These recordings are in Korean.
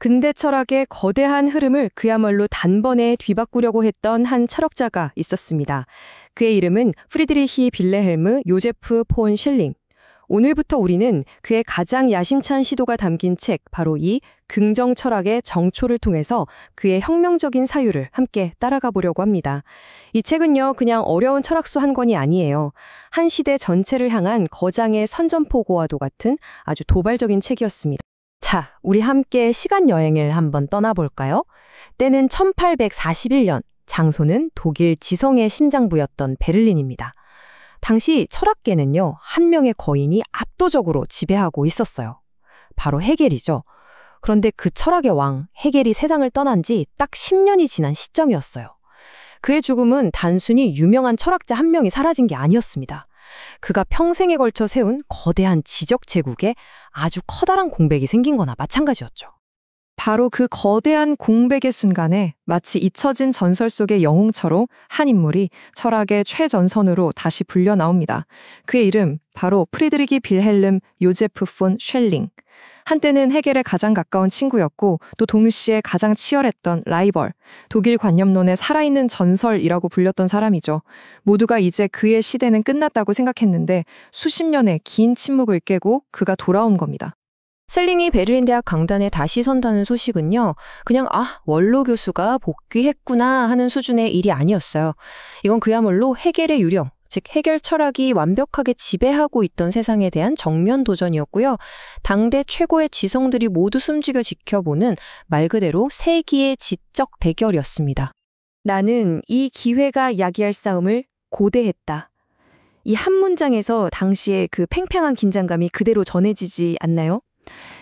근대 철학의 거대한 흐름을 그야말로 단번에 뒤바꾸려고 했던 한 철학자가 있었습니다. 그의 이름은 프리드리히 빌레헬무 요제프 폰 쉘링. 오늘부터 우리는 그의 가장 야심찬 시도가 담긴 책, 바로 이 긍정 철학의 정초를 통해서 그의 혁명적인 사유를 함께 따라가 보려고 합니다. 이 책은요, 그냥 어려운 철학서 한 권이 아니에요. 한 시대 전체를 향한 거장의 선전포고와도 같은 아주 도발적인 책이었습니다. 자, 우리 함께 시간 여행을 한번 떠나볼까요? 때는 1841년, 장소는 독일 지성의 심장부였던 베를린입니다. 당시 철학계는요, 한 명의 거인이 압도적으로 지배하고 있었어요. 바로 헤겔이죠. 그런데 그 철학의 왕, 헤겔이 세상을 떠난 지 딱 10년이 지난 시점이었어요. 그의 죽음은 단순히 유명한 철학자 한 명이 사라진 게 아니었습니다. 그가 평생에 걸쳐 세운 거대한 지적 제국에 아주 커다란 공백이 생긴 거나 마찬가지였죠. 바로 그 거대한 공백의 순간에 마치 잊혀진 전설 속의 영웅처럼 한 인물이 철학의 최전선으로 다시 불려 나옵니다. 그의 이름 바로 프리드리히 빌헬름 요제프 폰 쉘링. 한때는 헤겔의 가장 가까운 친구였고 또 동시에 가장 치열했던 라이벌, 독일 관념론의 살아있는 전설이라고 불렸던 사람이죠. 모두가 이제 그의 시대는 끝났다고 생각했는데 수십 년의 긴 침묵을 깨고 그가 돌아온 겁니다. 셀링이 베를린 대학 강단에 다시 선다는 소식은요, 그냥 원로 교수가 복귀했구나 하는 수준의 일이 아니었어요. 이건 그야말로 헤겔의 유령, 즉 헤겔 철학이 완벽하게 지배하고 있던 세상에 대한 정면 도전이었고요. 당대 최고의 지성들이 모두 숨죽여 지켜보는 말 그대로 세기의 지적 대결이었습니다. 나는 이 기회가 야기할 싸움을 고대했다. 이 한 문장에서 당시의 그 팽팽한 긴장감이 그대로 전해지지 않나요?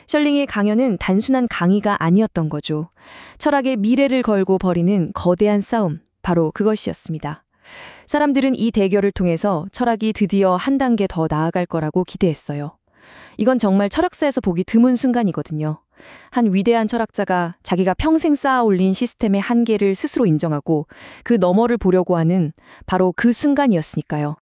셜링의 강연은 단순한 강의가 아니었던 거죠. 철학의 미래를 걸고 벌이는 거대한 싸움, 바로 그것이었습니다. 사람들은 이 대결을 통해서 철학이 드디어 한 단계 더 나아갈 거라고 기대했어요. 이건 정말 철학사에서 보기 드문 순간이거든요. 한 위대한 철학자가 자기가 평생 쌓아 올린 시스템의 한계를 스스로 인정하고 그 너머를 보려고 하는 바로 그 순간이었으니까요.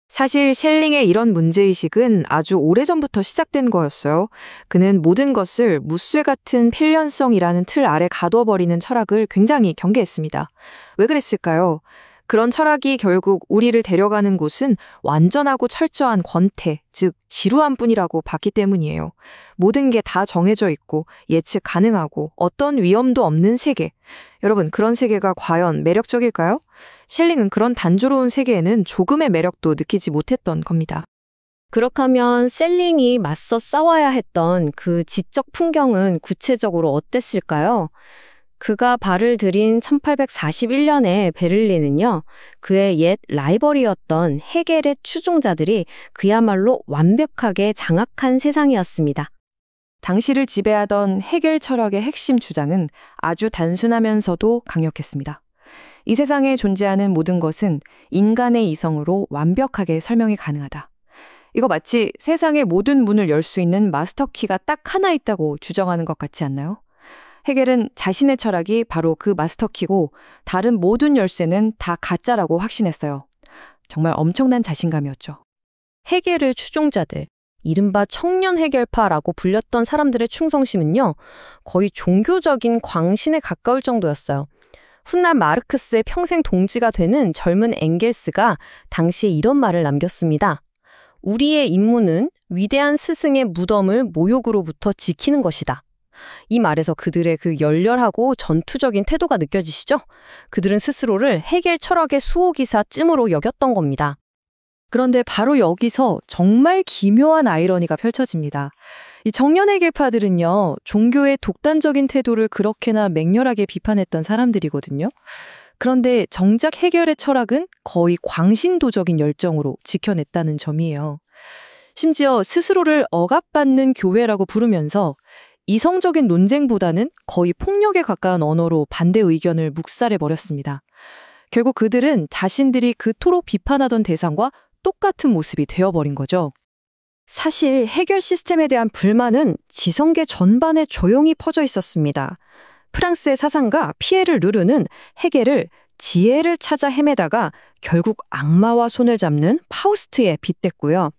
사실 셸링의 이런 문제의식은 아주 오래전부터 시작된 거였어요. 그는 모든 것을 무쇠 같은 필연성이라는 틀 아래 가둬버리는 철학을 굉장히 경계했습니다. 왜 그랬을까요? 그런 철학이 결국 우리를 데려가는 곳은 완전하고 철저한 권태, 즉 지루한 뿐이라고 봤기 때문이에요. 모든 게 다 정해져 있고 예측 가능하고 어떤 위험도 없는 세계. 여러분, 그런 세계가 과연 매력적일까요? 셸링은 그런 단조로운 세계에는 조금의 매력도 느끼지 못했던 겁니다. 그렇다면 셀링이 맞서 싸워야 했던 그 지적 풍경은 구체적으로 어땠을까요? 그가 발을 들인 1841년의 베를린은요, 그의 옛 라이벌이었던 헤겔의 추종자들이 그야말로 완벽하게 장악한 세상이었습니다. 당시를 지배하던 헤겔 철학의 핵심 주장은 아주 단순하면서도 강력했습니다. 이 세상에 존재하는 모든 것은 인간의 이성으로 완벽하게 설명이 가능하다. 이거 마치 세상의 모든 문을 열 수 있는 마스터키가 딱 하나 있다고 주장하는 것 같지 않나요? 헤겔은 자신의 철학이 바로 그 마스터키고 다른 모든 열쇠는 다 가짜라고 확신했어요. 정말 엄청난 자신감이었죠. 헤겔의 추종자들, 이른바 청년 헤겔파라고 불렸던 사람들의 충성심은요, 거의 종교적인 광신에 가까울 정도였어요. 훗날 마르크스의 평생 동지가 되는 젊은 엥겔스가 당시에 이런 말을 남겼습니다. 우리의 임무는 위대한 스승의 무덤을 모욕으로부터 지키는 것이다. 이 말에서 그들의 그 열렬하고 전투적인 태도가 느껴지시죠? 그들은 스스로를 헤겔 철학의 수호기사쯤으로 여겼던 겁니다. 그런데 바로 여기서 정말 기묘한 아이러니가 펼쳐집니다. 이 청년 헤겔파들은요, 종교의 독단적인 태도를 그렇게나 맹렬하게 비판했던 사람들이거든요. 그런데 정작 헤겔의 철학은 거의 광신도적인 열정으로 지켜냈다는 점이에요. 심지어 스스로를 억압받는 교회라고 부르면서 이성적인 논쟁보다는 거의 폭력에 가까운 언어로 반대 의견을 묵살해버렸습니다. 결국 그들은 자신들이 그토록 비판하던 대상과 똑같은 모습이 되어버린 거죠. 사실 헤겔 시스템에 대한 불만은 지성계 전반에 조용히 퍼져 있었습니다. 프랑스의 사상가 피에르 르르는 헤겔을 지혜를 찾아 헤매다가 결국 악마와 손을 잡는 파우스트에 빗댔고요.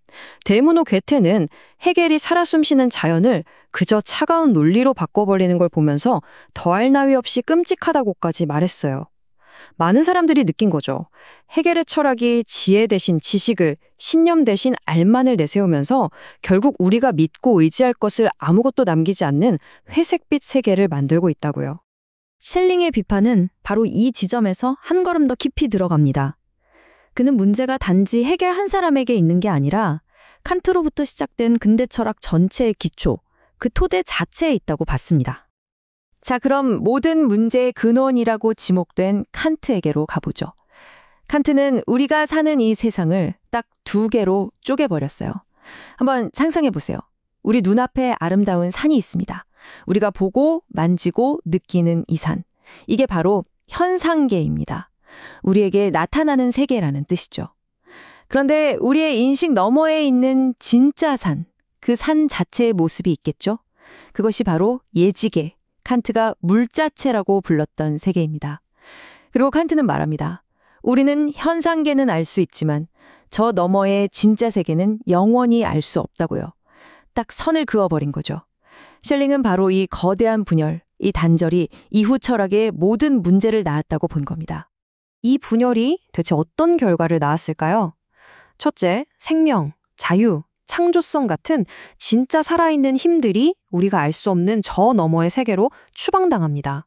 데무노 괴테는 헤겔이 살아 숨쉬는 자연을 그저 차가운 논리로 바꿔버리는 걸 보면서 더할 나위 없이 끔찍하다고까지 말했어요. 많은 사람들이 느낀 거죠. 헤겔의 철학이 지혜 대신 지식을, 신념 대신 알만을 내세우면서 결국 우리가 믿고 의지할 것을 아무것도 남기지 않는 회색빛 세계를 만들고 있다고요. 셸링의 비판은 바로 이 지점에서 한 걸음 더 깊이 들어갑니다. 그는 문제가 단지 헤겔 한 사람에게 있는 게 아니라 칸트로부터 시작된 근대 철학 전체의 기초, 그 토대 자체에 있다고 봤습니다. 자, 그럼 모든 문제의 근원이라고 지목된 칸트에게로 가보죠. 칸트는 우리가 사는 이 세상을 딱 두 개로 쪼개버렸어요. 한번 상상해 보세요. 우리 눈앞에 아름다운 산이 있습니다. 우리가 보고 만지고 느끼는 이 산. 이게 바로 현상계입니다. 우리에게 나타나는 세계라는 뜻이죠. 그런데 우리의 인식 너머에 있는 진짜 산, 그 산 자체의 모습이 있겠죠? 그것이 바로 예지계, 칸트가 물자체라고 불렀던 세계입니다. 그리고 칸트는 말합니다. 우리는 현상계는 알 수 있지만 저 너머의 진짜 세계는 영원히 알 수 없다고요. 딱 선을 그어버린 거죠. 셸링은 바로 이 거대한 분열, 이 단절이 이후 철학의 모든 문제를 낳았다고 본 겁니다. 이 분열이 대체 어떤 결과를 낳았을까요? 첫째, 생명, 자유, 창조성 같은 진짜 살아있는 힘들이 우리가 알 수 없는 저 너머의 세계로 추방당합니다.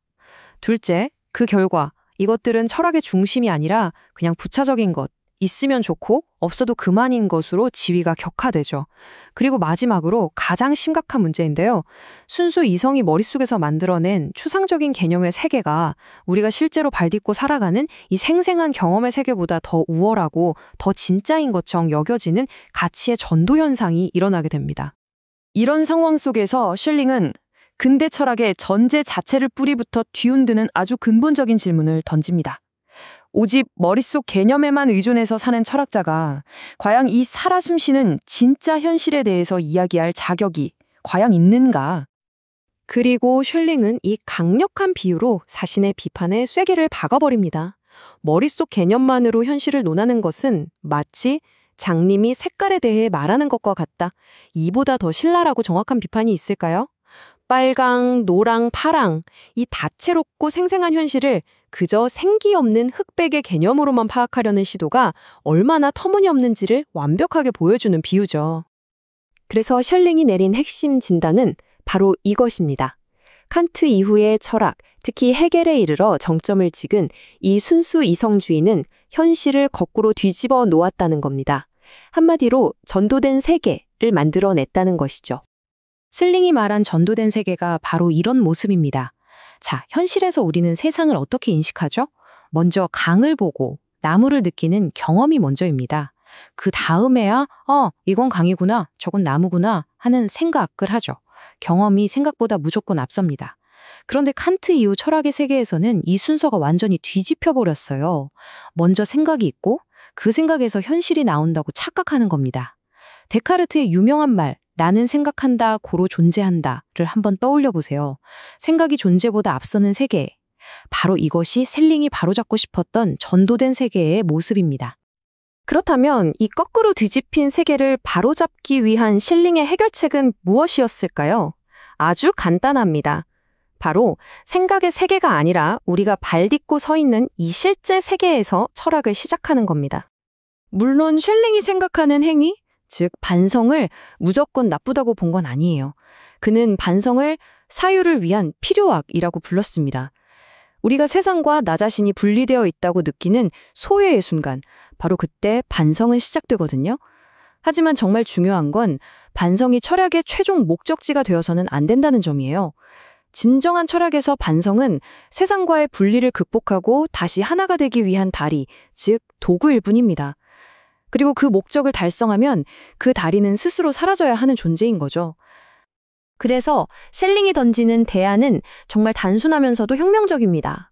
둘째, 그 결과, 이것들은 철학의 중심이 아니라 그냥 부차적인 것, 있으면 좋고 없어도 그만인 것으로 지위가 격화되죠. 그리고 마지막으로 가장 심각한 문제인데요. 순수 이성이 머릿속에서 만들어낸 추상적인 개념의 세계가 우리가 실제로 발딛고 살아가는 이 생생한 경험의 세계보다 더 우월하고 더 진짜인 것처럼 여겨지는 가치의 전도 현상이 일어나게 됩니다. 이런 상황 속에서 셸링은 근대 철학의 전제 자체를 뿌리부터 뒤흔드는 아주 근본적인 질문을 던집니다. 오직 머릿속 개념에만 의존해서 사는 철학자가 과연 이 살아 숨쉬는 진짜 현실에 대해서 이야기할 자격이 과연 있는가? 그리고 셜링은 이 강력한 비유로 자신의 비판에 쐐기를 박아버립니다. 머릿속 개념만으로 현실을 논하는 것은 마치 장님이 색깔에 대해 말하는 것과 같다. 이보다 더 신랄하고 정확한 비판이 있을까요? 빨강, 노랑, 파랑, 이 다채롭고 생생한 현실을 그저 생기 없는 흑백의 개념으로만 파악하려는 시도가 얼마나 터무니없는지를 완벽하게 보여주는 비유죠. 그래서 셜링이 내린 핵심 진단은 바로 이것입니다. 칸트 이후의 철학, 특히 헤겔에 이르러 정점을 찍은 이 순수 이성주의는 현실을 거꾸로 뒤집어 놓았다는 겁니다. 한마디로 전도된 세계를 만들어냈다는 것이죠. 슬링이 말한 전도된 세계가 바로 이런 모습입니다. 자, 현실에서 우리는 세상을 어떻게 인식하죠? 먼저 강을 보고 나무를 느끼는 경험이 먼저입니다. 그 다음에야 이건 강이구나, 저건 나무구나 하는 생각을 하죠. 경험이 생각보다 무조건 앞섭니다. 그런데 칸트 이후 철학의 세계에서는 이 순서가 완전히 뒤집혀 버렸어요. 먼저 생각이 있고 그 생각에서 현실이 나온다고 착각하는 겁니다. 데카르트의 유명한 말, 나는 생각한다, 고로 존재한다를 한번 떠올려 보세요. 생각이 존재보다 앞서는 세계. 바로 이것이 셀링이 바로잡고 싶었던 전도된 세계의 모습입니다. 그렇다면 이 거꾸로 뒤집힌 세계를 바로잡기 위한 셀링의 해결책은 무엇이었을까요? 아주 간단합니다. 바로 생각의 세계가 아니라 우리가 발딛고 서 있는 이 실제 세계에서 철학을 시작하는 겁니다. 물론 셸링이 생각하는 행위, 즉 반성을 무조건 나쁘다고 본 건 아니에요. 그는 반성을 사유를 위한 필요악이라고 불렀습니다. 우리가 세상과 나 자신이 분리되어 있다고 느끼는 소외의 순간, 바로 그때 반성은 시작되거든요. 하지만 정말 중요한 건 반성이 철학의 최종 목적지가 되어서는 안 된다는 점이에요. 진정한 철학에서 반성은 세상과의 분리를 극복하고 다시 하나가 되기 위한 다리, 즉 도구일 뿐입니다. 그리고 그 목적을 달성하면 그 다리는 스스로 사라져야 하는 존재인 거죠. 그래서 셀링이 던지는 대안은 정말 단순하면서도 혁명적입니다.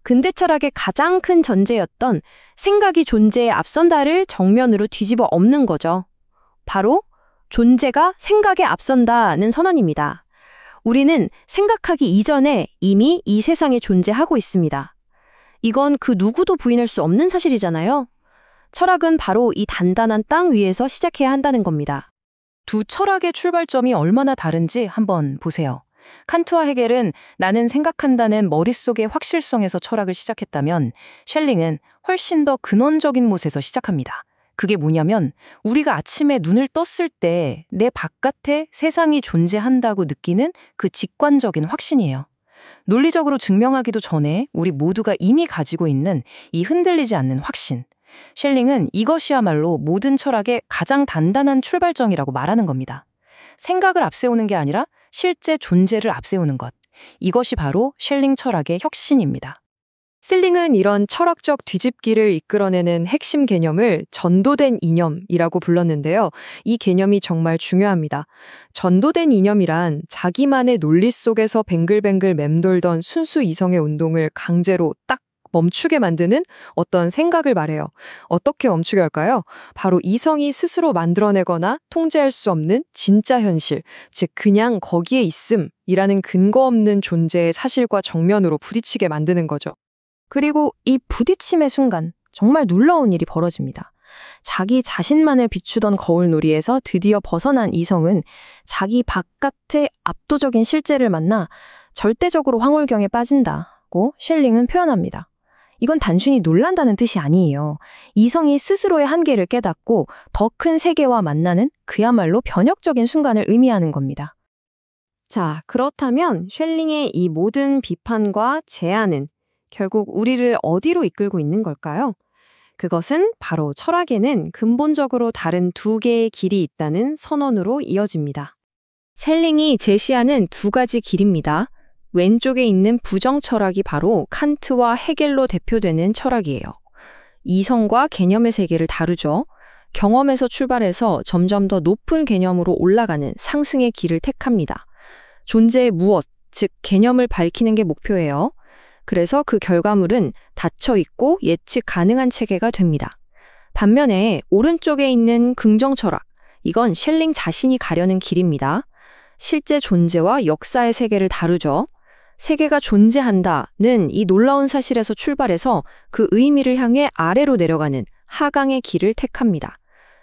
근대 철학의 가장 큰 전제였던 생각이 존재에 앞선다를 정면으로 뒤집어 엎는 거죠. 바로 존재가 생각에 앞선다는 선언입니다. 우리는 생각하기 이전에 이미 이 세상에 존재하고 있습니다. 이건 그 누구도 부인할 수 없는 사실이잖아요. 철학은 바로 이 단단한 땅 위에서 시작해야 한다는 겁니다. 두 철학의 출발점이 얼마나 다른지 한번 보세요. 칸트와 헤겔은 나는 생각한다는 머릿속의 확실성에서 철학을 시작했다면 셸링은 훨씬 더 근원적인 못에서 시작합니다. 그게 뭐냐면 우리가 아침에 눈을 떴을 때 내 바깥에 세상이 존재한다고 느끼는 그 직관적인 확신이에요. 논리적으로 증명하기도 전에 우리 모두가 이미 가지고 있는 이 흔들리지 않는 확신. 셸링은 이것이야말로 모든 철학의 가장 단단한 출발점이라고 말하는 겁니다. 생각을 앞세우는 게 아니라 실제 존재를 앞세우는 것. 이것이 바로 셸링 철학의 혁신입니다. 셀링은 이런 철학적 뒤집기를 이끌어내는 핵심 개념을 전도된 이념이라고 불렀는데요. 이 개념이 정말 중요합니다. 전도된 이념이란 자기만의 논리 속에서 뱅글뱅글 맴돌던 순수 이성의 운동을 강제로 딱 멈추게 만드는 어떤 생각을 말해요. 어떻게 멈추게 할까요? 바로 이성이 스스로 만들어내거나 통제할 수 없는 진짜 현실, 즉 그냥 거기에 있음이라는 근거 없는 존재의 사실과 정면으로 부딪히게 만드는 거죠. 그리고 이 부딪힘의 순간 정말 놀라운 일이 벌어집니다. 자기 자신만을 비추던 거울놀이에서 드디어 벗어난 이성은 자기 바깥의 압도적인 실제를 만나 절대적으로 황홀경에 빠진다고 셸링은 표현합니다. 이건 단순히 놀란다는 뜻이 아니에요. 이성이 스스로의 한계를 깨닫고 더 큰 세계와 만나는 그야말로 변혁적인 순간을 의미하는 겁니다. 자, 그렇다면 셸링의 이 모든 비판과 제안은 결국 우리를 어디로 이끌고 있는 걸까요? 그것은 바로 철학에는 근본적으로 다른 두 개의 길이 있다는 선언으로 이어집니다. 셸링이 제시하는 두 가지 길입니다. 왼쪽에 있는 부정 철학이 바로 칸트와 헤겔로 대표되는 철학이에요. 이성과 개념의 세계를 다루죠. 경험에서 출발해서 점점 더 높은 개념으로 올라가는 상승의 길을 택합니다. 존재의 무엇, 즉 개념을 밝히는 게 목표예요. 그래서 그 결과물은 닫혀있고 예측 가능한 체계가 됩니다. 반면에 오른쪽에 있는 긍정 철학, 이건 셸링 자신이 가려는 길입니다. 실제 존재와 역사의 세계를 다루죠. 세계가 존재한다는 이 놀라운 사실에서 출발해서 그 의미를 향해 아래로 내려가는 하강의 길을 택합니다.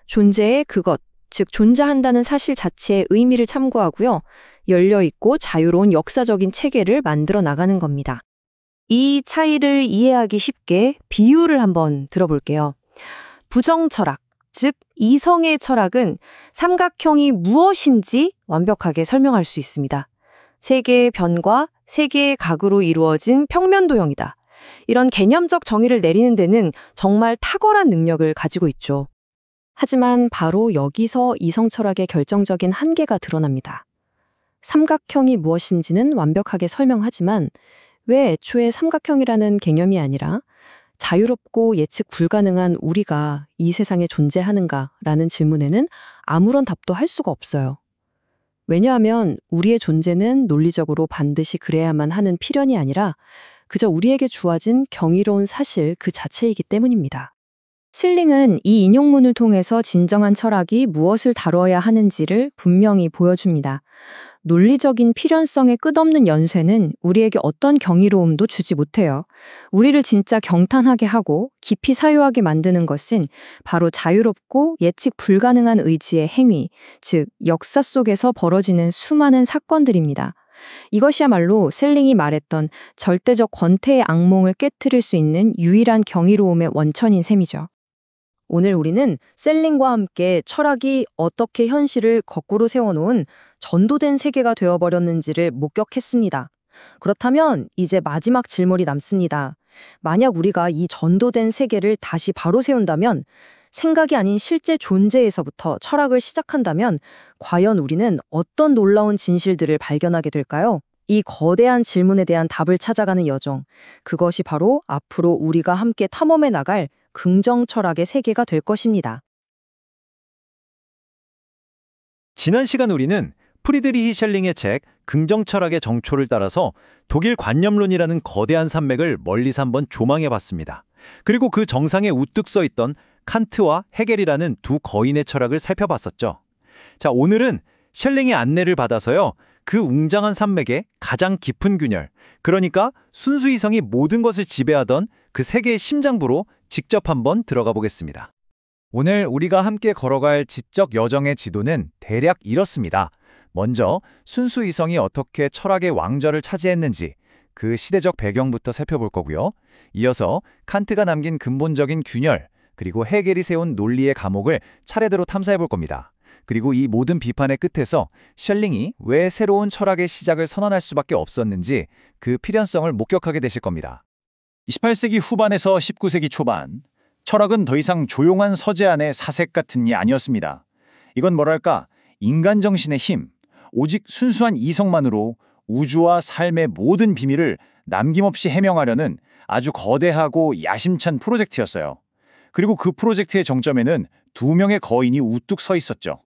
존재의 그것, 즉 존재한다는 사실 자체의 의미를 참고하고요. 열려있고 자유로운 역사적인 체계를 만들어 나가는 겁니다. 이 차이를 이해하기 쉽게 비유를 한번 들어볼게요. 부정 철학, 즉 이성의 철학은 삼각형이 무엇인지 완벽하게 설명할 수 있습니다. 세 개의 변과 세 개의 각으로 이루어진 평면도형이다. 이런 개념적 정의를 내리는 데는 정말 탁월한 능력을 가지고 있죠. 하지만 바로 여기서 이성 철학의 결정적인 한계가 드러납니다. 삼각형이 무엇인지는 완벽하게 설명하지만 왜 애초에 삼각형이라는 개념이 아니라 자유롭고 예측 불가능한 우리가 이 세상에 존재하는가라는 질문에는 아무런 답도 할 수가 없어요. 왜냐하면 우리의 존재는 논리적으로 반드시 그래야만 하는 필연이 아니라 그저 우리에게 주어진 경이로운 사실 그 자체이기 때문입니다. 슐링은 이 인용문을 통해서 진정한 철학이 무엇을 다뤄야 하는지를 분명히 보여줍니다. 논리적인 필연성의 끝없는 연쇄는 우리에게 어떤 경이로움도 주지 못해요. 우리를 진짜 경탄하게 하고 깊이 사유하게 만드는 것은 바로 자유롭고 예측 불가능한 의지의 행위, 즉 역사 속에서 벌어지는 수많은 사건들입니다. 이것이야말로 셀링이 말했던 절대적 권태의 악몽을 깨트릴 수 있는 유일한 경이로움의 원천인 셈이죠. 오늘 우리는 셀링과 함께 철학이 어떻게 현실을 거꾸로 세워놓은 전도된 세계가 되어버렸는지를 목격했습니다. 그렇다면 이제 마지막 질문이 남습니다. 만약 우리가 이 전도된 세계를 다시 바로 세운다면, 생각이 아닌 실제 존재에서부터 철학을 시작한다면 과연 우리는 어떤 놀라운 진실들을 발견하게 될까요? 이 거대한 질문에 대한 답을 찾아가는 여정, 그것이 바로 앞으로 우리가 함께 탐험해 나갈 긍정 철학의 세계가 될 것입니다. 지난 시간 우리는 프리드리히 셸링의 책 긍정 철학의 정초를 따라서 독일 관념론이라는 거대한 산맥을 멀리서 한번 조망해 봤습니다. 그리고 그 정상에 우뚝 서 있던 칸트와 헤겔이라는 두 거인의 철학을 살펴봤었죠. 자, 오늘은 셸링의 안내를 받아서요, 그 웅장한 산맥의 가장 깊은 균열, 그러니까 순수 이성이 모든 것을 지배하던 그 세계의 심장부로 직접 한번 들어가 보겠습니다. 오늘 우리가 함께 걸어갈 지적 여정의 지도는 대략 이렇습니다. 먼저 순수 이성이 어떻게 철학의 왕좌를 차지했는지 그 시대적 배경부터 살펴볼 거고요. 이어서 칸트가 남긴 근본적인 균열, 그리고 헤겔이 세운 논리의 감옥을 차례대로 탐사해 볼 겁니다. 그리고 이 모든 비판의 끝에서 셜링이 왜 새로운 철학의 시작을 선언할 수밖에 없었는지 그 필연성을 목격하게 되실 겁니다. 28세기 후반에서 19세기 초반, 철학은 더 이상 조용한 서재 안의 사색 같은 이 아니었습니다. 이건 뭐랄까, 인간 정신의 힘, 오직 순수한 이성만으로 우주와 삶의 모든 비밀을 남김없이 해명하려는 아주 거대하고 야심찬 프로젝트였어요. 그리고 그 프로젝트의 정점에는 두 명의 거인이 우뚝 서 있었죠.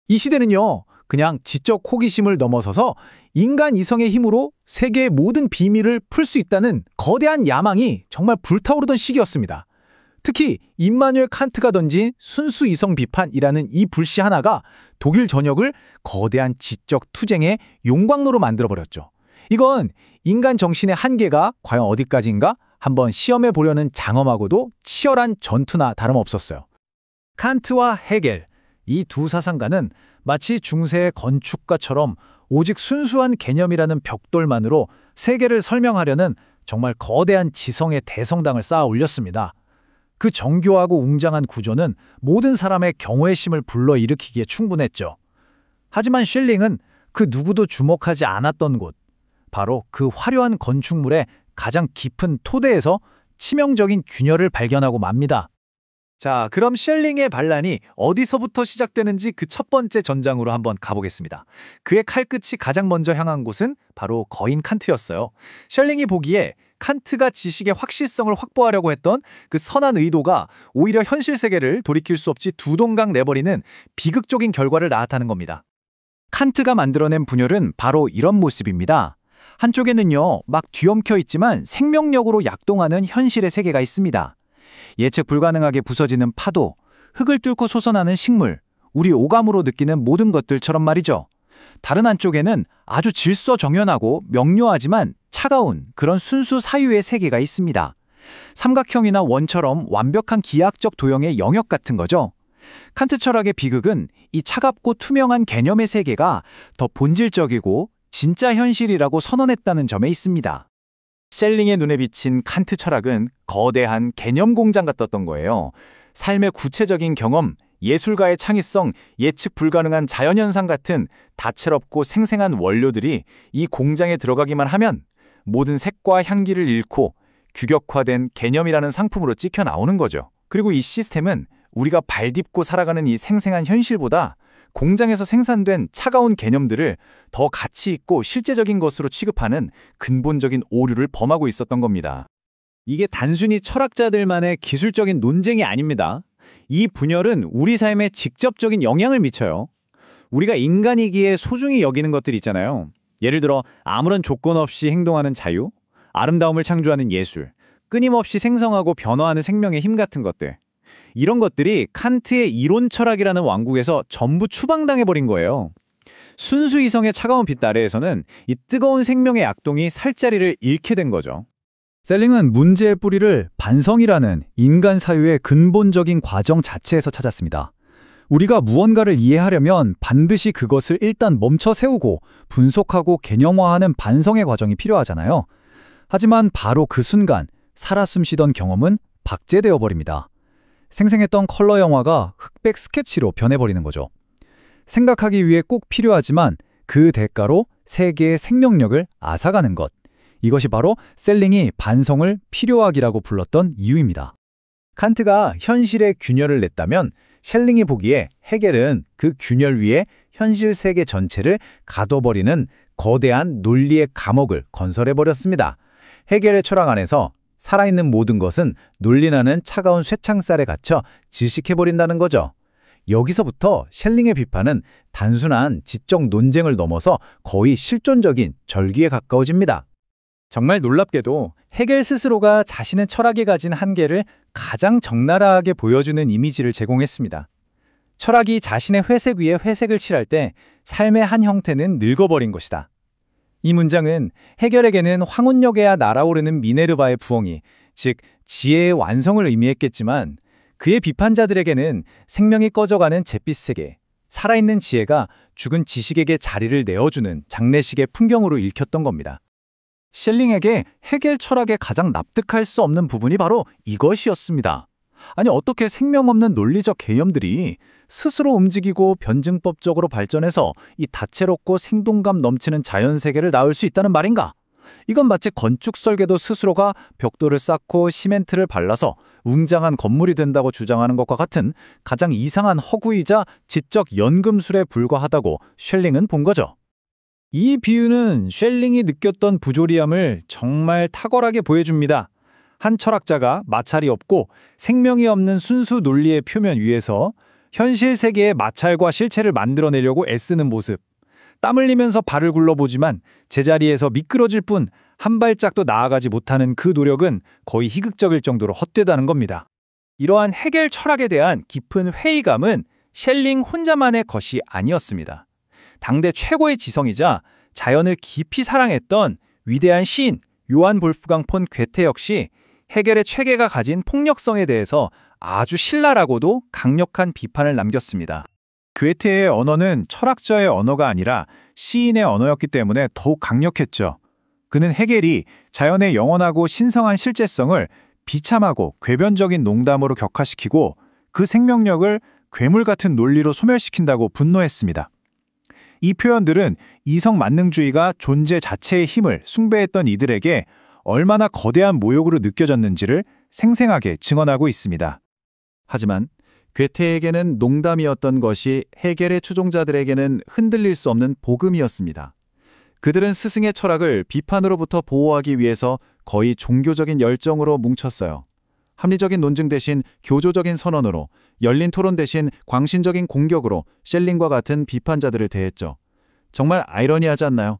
이 시대는요, 그냥 지적 호기심을 넘어서서 인간 이성의 힘으로 세계의 모든 비밀을 풀 수 있다는 거대한 야망이 정말 불타오르던 시기였습니다. 특히 임마누엘 칸트가 던진 순수 이성 비판이라는 이 불씨 하나가 독일 전역을 거대한 지적 투쟁의 용광로로 만들어버렸죠. 이건 인간 정신의 한계가 과연 어디까지인가 한번 시험해 보려는 장엄하고도 치열한 전투나 다름없었어요. 칸트와 헤겔, 이 두 사상가는 마치 중세의 건축가처럼 오직 순수한 개념이라는 벽돌만으로 세계를 설명하려는 정말 거대한 지성의 대성당을 쌓아 올렸습니다. 그 정교하고 웅장한 구조는 모든 사람의 경외심을 불러일으키기에 충분했죠. 하지만 슐링은 그 누구도 주목하지 않았던 곳, 바로 그 화려한 건축물의 가장 깊은 토대에서 치명적인 균열을 발견하고 맙니다. 자, 그럼 셜링의 반란이 어디서부터 시작되는지 그 첫 번째 전장으로 한번 가보겠습니다. 그의 칼끝이 가장 먼저 향한 곳은 바로 거인 칸트였어요. 셜링이 보기에 칸트가 지식의 확실성을 확보하려고 했던 그 선한 의도가 오히려 현실 세계를 돌이킬 수 없이 두 동강 내버리는 비극적인 결과를 낳았다는 겁니다. 칸트가 만들어낸 분열은 바로 이런 모습입니다. 한쪽에는요, 막 뒤엉켜 있지만 생명력으로 약동하는 현실의 세계가 있습니다. 예측 불가능하게 부서지는 파도, 흙을 뚫고 솟아나는 식물, 우리 오감으로 느끼는 모든 것들처럼 말이죠. 다른 한쪽에는 아주 질서정연하고 명료하지만 차가운 그런 순수 사유의 세계가 있습니다. 삼각형이나 원처럼 완벽한 기하학적 도형의 영역 같은 거죠. 칸트 철학의 비극은 이 차갑고 투명한 개념의 세계가 더 본질적이고 진짜 현실이라고 선언했다는 점에 있습니다. 셜링의 눈에 비친 칸트 철학은 거대한 개념 공장 같았던 거예요. 삶의 구체적인 경험, 예술가의 창의성, 예측 불가능한 자연현상 같은 다채롭고 생생한 원료들이 이 공장에 들어가기만 하면 모든 색과 향기를 잃고 규격화된 개념이라는 상품으로 찍혀 나오는 거죠. 그리고 이 시스템은 우리가 발 딛고 살아가는 이 생생한 현실보다 공장에서 생산된 차가운 개념들을 더 가치 있고 실제적인 것으로 취급하는 근본적인 오류를 범하고 있었던 겁니다. 이게 단순히 철학자들만의 기술적인 논쟁이 아닙니다. 이 분열은 우리 삶에 직접적인 영향을 미쳐요. 우리가 인간이기에 소중히 여기는 것들 있잖아요. 예를 들어 아무런 조건 없이 행동하는 자유, 아름다움을 창조하는 예술, 끊임없이 생성하고 변화하는 생명의 힘 같은 것들. 이런 것들이 칸트의 이론 철학이라는 왕국에서 전부 추방당해버린 거예요. 순수 이성의 차가운 빛 아래에서는 이 뜨거운 생명의 약동이 살 자리를 잃게 된 거죠. 셀링은 문제의 뿌리를 반성이라는 인간 사유의 근본적인 과정 자체에서 찾았습니다. 우리가 무언가를 이해하려면 반드시 그것을 일단 멈춰 세우고 분석하고 개념화하는 반성의 과정이 필요하잖아요. 하지만 바로 그 순간 살아 숨쉬던 경험은 박제되어 버립니다. 생생했던 컬러 영화가 흑백 스케치로 변해버리는 거죠. 생각하기 위해 꼭 필요하지만 그 대가로 세계의 생명력을 앗아가는 것. 이것이 바로 셀링이 반성을 필요하기라고 불렀던 이유입니다. 칸트가 현실의 균열을 냈다면 셜링이 보기에 헤겔은 그 균열 위에 현실 세계 전체를 가둬버리는 거대한 논리의 감옥을 건설해버렸습니다. 헤겔의 철학 안에서 살아있는 모든 것은 논리라는 차가운 쇠창살에 갇혀 질식해버린다는 거죠. 여기서부터 셜링의 비판은 단순한 지적 논쟁을 넘어서 거의 실존적인 절규에 가까워집니다. 정말 놀랍게도 헤겔 스스로가 자신의 철학에 가진 한계를 가장 적나라하게 보여주는 이미지를 제공했습니다. 철학이 자신의 회색 위에 회색을 칠할 때 삶의 한 형태는 늙어버린 것이다. 이 문장은 헤겔에게는 황혼역에야 날아오르는 미네르바의 부엉이, 즉 지혜의 완성을 의미했겠지만 그의 비판자들에게는 생명이 꺼져가는 잿빛 세계, 살아있는 지혜가 죽은 지식에게 자리를 내어주는 장례식의 풍경으로 읽혔던 겁니다. 셸링에게 헤겔 철학의 가장 납득할 수 없는 부분이 바로 이것이었습니다. 아니, 어떻게 생명 없는 논리적 개념들이 스스로 움직이고 변증법적으로 발전해서 이 다채롭고 생동감 넘치는 자연세계를 낳을 수 있다는 말인가? 이건 마치 건축 설계도 스스로가 벽돌을 쌓고 시멘트를 발라서 웅장한 건물이 된다고 주장하는 것과 같은 가장 이상한 허구이자 지적 연금술에 불과하다고 셸링은 본 거죠. 이 비유는 셸링이 느꼈던 부조리함을 정말 탁월하게 보여줍니다. 한 철학자가 마찰이 없고 생명이 없는 순수 논리의 표면 위에서 현실 세계의 마찰과 실체를 만들어내려고 애쓰는 모습. 땀 흘리면서 발을 굴러보지만 제자리에서 미끄러질 뿐 한 발짝도 나아가지 못하는 그 노력은 거의 희극적일 정도로 헛되다는 겁니다. 이러한 헤겔 철학에 대한 깊은 회의감은 셸링 혼자만의 것이 아니었습니다. 당대 최고의 지성이자 자연을 깊이 사랑했던 위대한 시인 요한 볼프강 폰 괴테 역시 헤겔의 체계가 가진 폭력성에 대해서 아주 신랄하고도 강력한 비판을 남겼습니다. 괴테의 언어는 철학자의 언어가 아니라 시인의 언어였기 때문에 더욱 강력했죠. 그는 헤겔이 자연의 영원하고 신성한 실제성을 비참하고 궤변적인 농담으로 격화시키고 그 생명력을 괴물 같은 논리로 소멸시킨다고 분노했습니다. 이 표현들은 이성 만능주의가 존재 자체의 힘을 숭배했던 이들에게 얼마나 거대한 모욕으로 느껴졌는지를 생생하게 증언하고 있습니다. 하지만 괴테에게는 농담이었던 것이 헤겔의 추종자들에게는 흔들릴 수 없는 복음이었습니다. 그들은 스승의 철학을 비판으로부터 보호하기 위해서 거의 종교적인 열정으로 뭉쳤어요. 합리적인 논증 대신 교조적인 선언으로, 열린 토론 대신 광신적인 공격으로 셸링과 같은 비판자들을 대했죠. 정말 아이러니하지 않나요?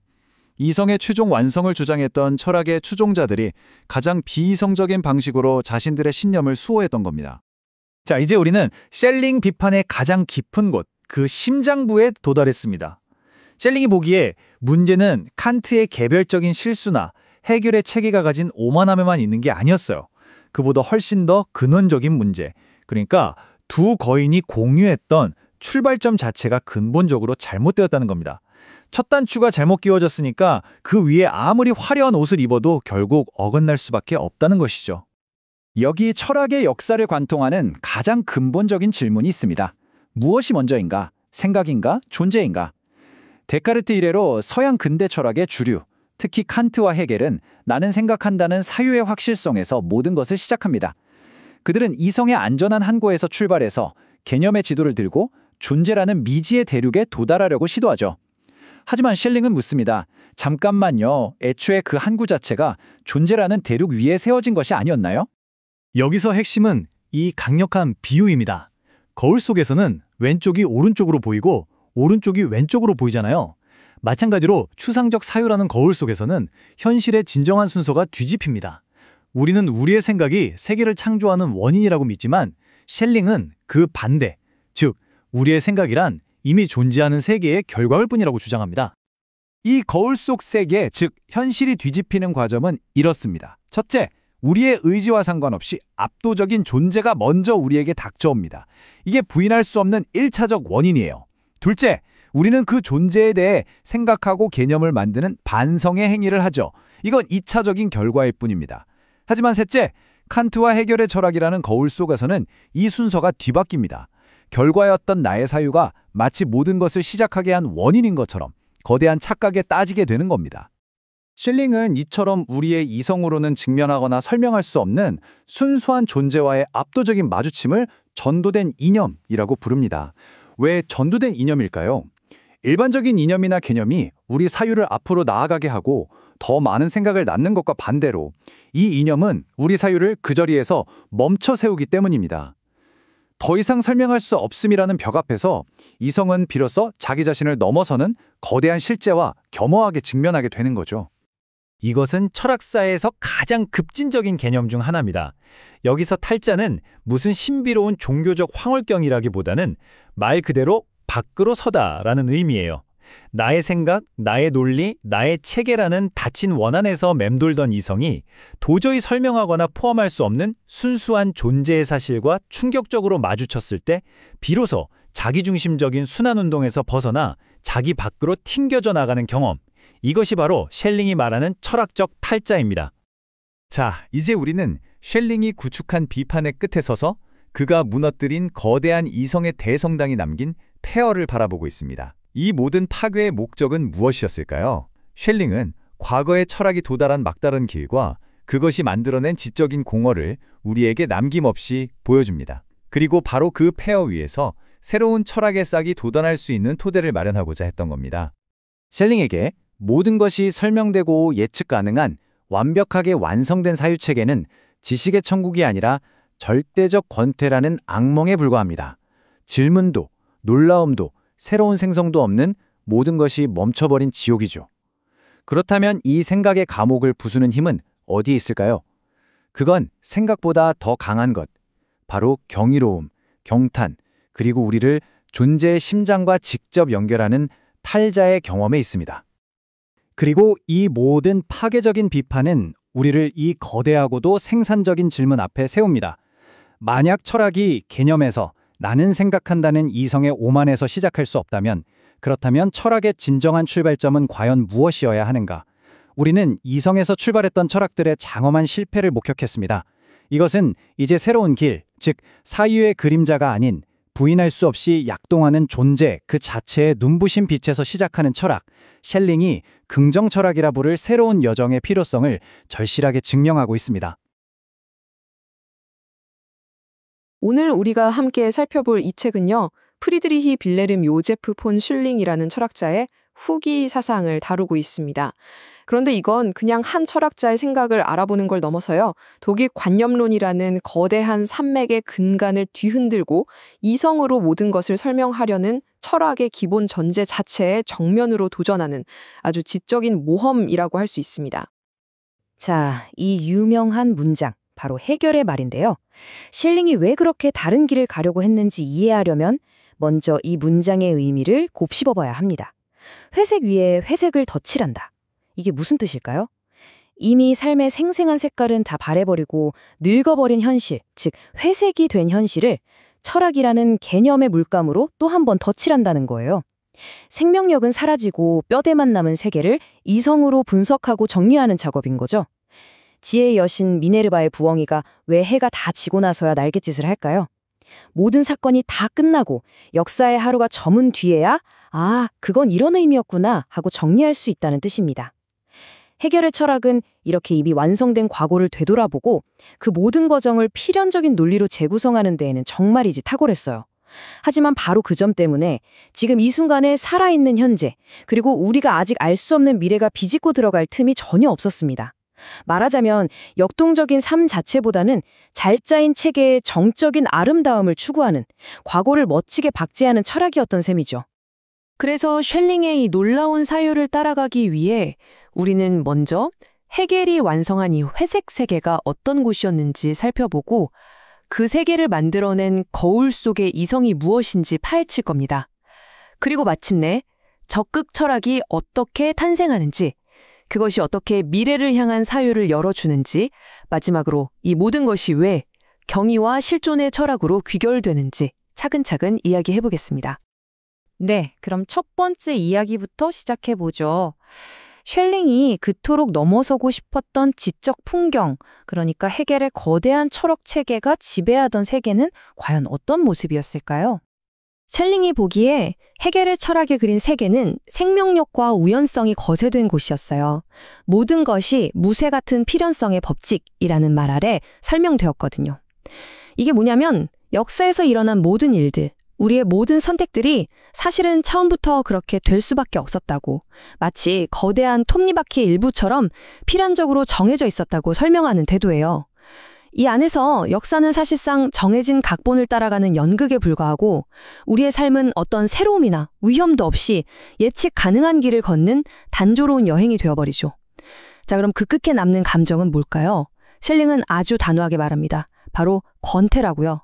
이성의 최종 완성을 주장했던 철학의 추종자들이 가장 비이성적인 방식으로 자신들의 신념을 수호했던 겁니다. 자, 이제 우리는 셸링 비판의 가장 깊은 곳, 그 심장부에 도달했습니다. 셸링이 보기에 문제는 칸트의 개별적인 실수나 헤겔의 체계가 가진 오만함에만 있는 게 아니었어요. 그보다 훨씬 더 근원적인 문제, 그러니까 두 거인이 공유했던 출발점 자체가 근본적으로 잘못되었다는 겁니다. 첫 단추가 잘못 끼워졌으니까 그 위에 아무리 화려한 옷을 입어도 결국 어긋날 수밖에 없다는 것이죠. 여기 철학의 역사를 관통하는 가장 근본적인 질문이 있습니다. 무엇이 먼저인가? 생각인가? 존재인가? 데카르트 이래로 서양 근대 철학의 주류, 특히 칸트와 헤겔은 나는 생각한다는 사유의 확실성에서 모든 것을 시작합니다. 그들은 이성의 안전한 한고에서 출발해서 개념의 지도를 들고 존재라는 미지의 대륙에 도달하려고 시도하죠. 하지만 셸링은 묻습니다. 잠깐만요. 애초에 그 항구 자체가 존재라는 대륙 위에 세워진 것이 아니었나요? 여기서 핵심은 이 강력한 비유입니다. 거울 속에서는 왼쪽이 오른쪽으로 보이고 오른쪽이 왼쪽으로 보이잖아요. 마찬가지로 추상적 사유라는 거울 속에서는 현실의 진정한 순서가 뒤집힙니다. 우리는 우리의 생각이 세계를 창조하는 원인이라고 믿지만 셸링은 그 반대, 즉 우리의 생각이란 이미 존재하는 세계의 결과일 뿐이라고 주장합니다. 이 거울 속 세계, 즉 현실이 뒤집히는 과정은 이렇습니다. 첫째, 우리의 의지와 상관없이 압도적인 존재가 먼저 우리에게 닥쳐옵니다. 이게 부인할 수 없는 1차적 원인이에요. 둘째, 우리는 그 존재에 대해 생각하고 개념을 만드는 반성의 행위를 하죠. 이건 2차적인 결과일 뿐입니다. 하지만 셋째, 칸트와 헤겔의 철학이라는 거울 속에서는 이 순서가 뒤바뀝니다. 결과였던 나의 사유가 마치 모든 것을 시작하게 한 원인인 것처럼 거대한 착각에 따지게 되는 겁니다. 셸링은 이처럼 우리의 이성으로는 직면하거나 설명할 수 없는 순수한 존재와의 압도적인 마주침을 전도된 이념이라고 부릅니다. 왜 전도된 이념일까요? 일반적인 이념이나 개념이 우리 사유를 앞으로 나아가게 하고 더 많은 생각을 낳는 것과 반대로 이 이념은 우리 사유를 그 자리에서 멈춰 세우기 때문입니다. 더 이상 설명할 수 없음이라는 벽 앞에서 이성은 비로소 자기 자신을 넘어서는 거대한 실제와 겸허하게 직면하게 되는 거죠. 이것은 철학사에서 가장 급진적인 개념 중 하나입니다. 여기서 탈자는 무슨 신비로운 종교적 황홀경이라기보다는 말 그대로 밖으로 서다라는 의미예요. 나의 생각, 나의 논리, 나의 체계라는 닫힌 원안에서 맴돌던 이성이 도저히 설명하거나 포함할 수 없는 순수한 존재의 사실과 충격적으로 마주쳤을 때 비로소 자기중심적인 순환운동에서 벗어나 자기 밖으로 튕겨져 나가는 경험. 이것이 바로 셸링이 말하는 철학적 탈자입니다. 자, 이제 우리는 셸링이 구축한 비판의 끝에 서서 그가 무너뜨린 거대한 이성의 대성당이 남긴 폐허를 바라보고 있습니다. 이 모든 파괴의 목적은 무엇이었을까요? 셸링은 과거의 철학이 도달한 막다른 길과 그것이 만들어낸 지적인 공허를 우리에게 남김없이 보여줍니다. 그리고 바로 그 폐허 위에서 새로운 철학의 싹이 돋아날 수 있는 토대를 마련하고자 했던 겁니다. 셸링에게 모든 것이 설명되고 예측 가능한 완벽하게 완성된 사유체계는 지식의 천국이 아니라 절대적 권태라는 악몽에 불과합니다. 질문도, 놀라움도, 새로운 생성도 없는 모든 것이 멈춰버린 지옥이죠. 그렇다면 이 생각의 감옥을 부수는 힘은 어디에 있을까요? 그건 생각보다 더 강한 것, 바로 경이로움, 경탄, 그리고 우리를 존재의 심장과 직접 연결하는 탈자의 경험에 있습니다. 그리고 이 모든 파괴적인 비판은 우리를 이 거대하고도 생산적인 질문 앞에 세웁니다. 만약 철학이 개념에서 나는 생각한다는 이성의 오만에서 시작할 수 없다면, 그렇다면 철학의 진정한 출발점은 과연 무엇이어야 하는가? 우리는 이성에서 출발했던 철학들의 장엄한 실패를 목격했습니다. 이것은 이제 새로운 길, 즉 사유의 그림자가 아닌 부인할 수 없이 약동하는 존재 그 자체의 눈부신 빛에서 시작하는 철학, 셸링이 긍정 철학이라 부를 새로운 여정의 필요성을 절실하게 증명하고 있습니다. 오늘 우리가 함께 살펴볼 이 책은요, 프리드리히 빌레름 요제프 폰 슐링이라는 철학자의 후기 사상을 다루고 있습니다. 그런데 이건 그냥 한 철학자의 생각을 알아보는 걸 넘어서요, 독일 관념론이라는 거대한 산맥의 근간을 뒤흔들고 이성으로 모든 것을 설명하려는 철학의 기본 전제 자체에 정면으로 도전하는 아주 지적인 모험이라고 할 수 있습니다. 자, 이 유명한 문장, 바로 해결의 말인데요. 셸링이 왜 그렇게 다른 길을 가려고 했는지 이해하려면 먼저 이 문장의 의미를 곱씹어봐야 합니다. 회색 위에 회색을 덧칠한다. 이게 무슨 뜻일까요? 이미 삶의 생생한 색깔은 다 바래버리고 늙어버린 현실, 즉 회색이 된 현실을 철학이라는 개념의 물감으로 또 한 번 덧칠한다는 거예요. 생명력은 사라지고 뼈대만 남은 세계를 이성으로 분석하고 정리하는 작업인 거죠. 지혜의 여신 미네르바의 부엉이가 왜 해가 다 지고 나서야 날갯짓을 할까요? 모든 사건이 다 끝나고 역사의 하루가 저문 뒤에야 아, 그건 이런 의미였구나 하고 정리할 수 있다는 뜻입니다. 해결의 철학은 이렇게 이미 완성된 과거를 되돌아보고 그 모든 과정을 필연적인 논리로 재구성하는 데에는 정말이지 탁월했어요. 하지만 바로 그 점 때문에 지금 이 순간에 살아있는 현재, 그리고 우리가 아직 알 수 없는 미래가 비집고 들어갈 틈이 전혀 없었습니다. 말하자면 역동적인 삶 자체보다는 잘 짜인 체계의 정적인 아름다움을 추구하는, 과거를 멋지게 박제하는 철학이었던 셈이죠. 그래서 셸링의 이 놀라운 사유를 따라가기 위해 우리는 먼저 헤겔이 완성한 이 회색 세계가 어떤 곳이었는지 살펴보고 그 세계를 만들어낸 거울 속의 이성이 무엇인지 파헤칠 겁니다. 그리고 마침내 적극 철학이 어떻게 탄생하는지, 그것이 어떻게 미래를 향한 사유를 열어주는지, 마지막으로 이 모든 것이 왜 경이와 실존의 철학으로 귀결되는지 차근차근 이야기해보겠습니다. 네, 그럼 첫 번째 이야기부터 시작해보죠. 셸링이 그토록 넘어서고 싶었던 지적 풍경, 그러니까 해겔의 거대한 철학 체계가 지배하던 세계는 과연 어떤 모습이었을까요? 셸링이 보기에 해겔의 철학에 그린 세계는 생명력과 우연성이 거세된 곳이었어요. 모든 것이 무쇠 같은 필연성의 법칙이라는 말 아래 설명되었거든요. 이게 뭐냐면 역사에서 일어난 모든 일들, 우리의 모든 선택들이 사실은 처음부터 그렇게 될 수밖에 없었다고, 마치 거대한 톱니바퀴의 일부처럼 필연적으로 정해져 있었다고 설명하는 태도예요. 이 안에서 역사는 사실상 정해진 각본을 따라가는 연극에 불과하고 우리의 삶은 어떤 새로움이나 위험도 없이 예측 가능한 길을 걷는 단조로운 여행이 되어버리죠. 자, 그럼 그 끝에 남는 감정은 뭘까요? 셸링은 아주 단호하게 말합니다. 바로 권태라고요.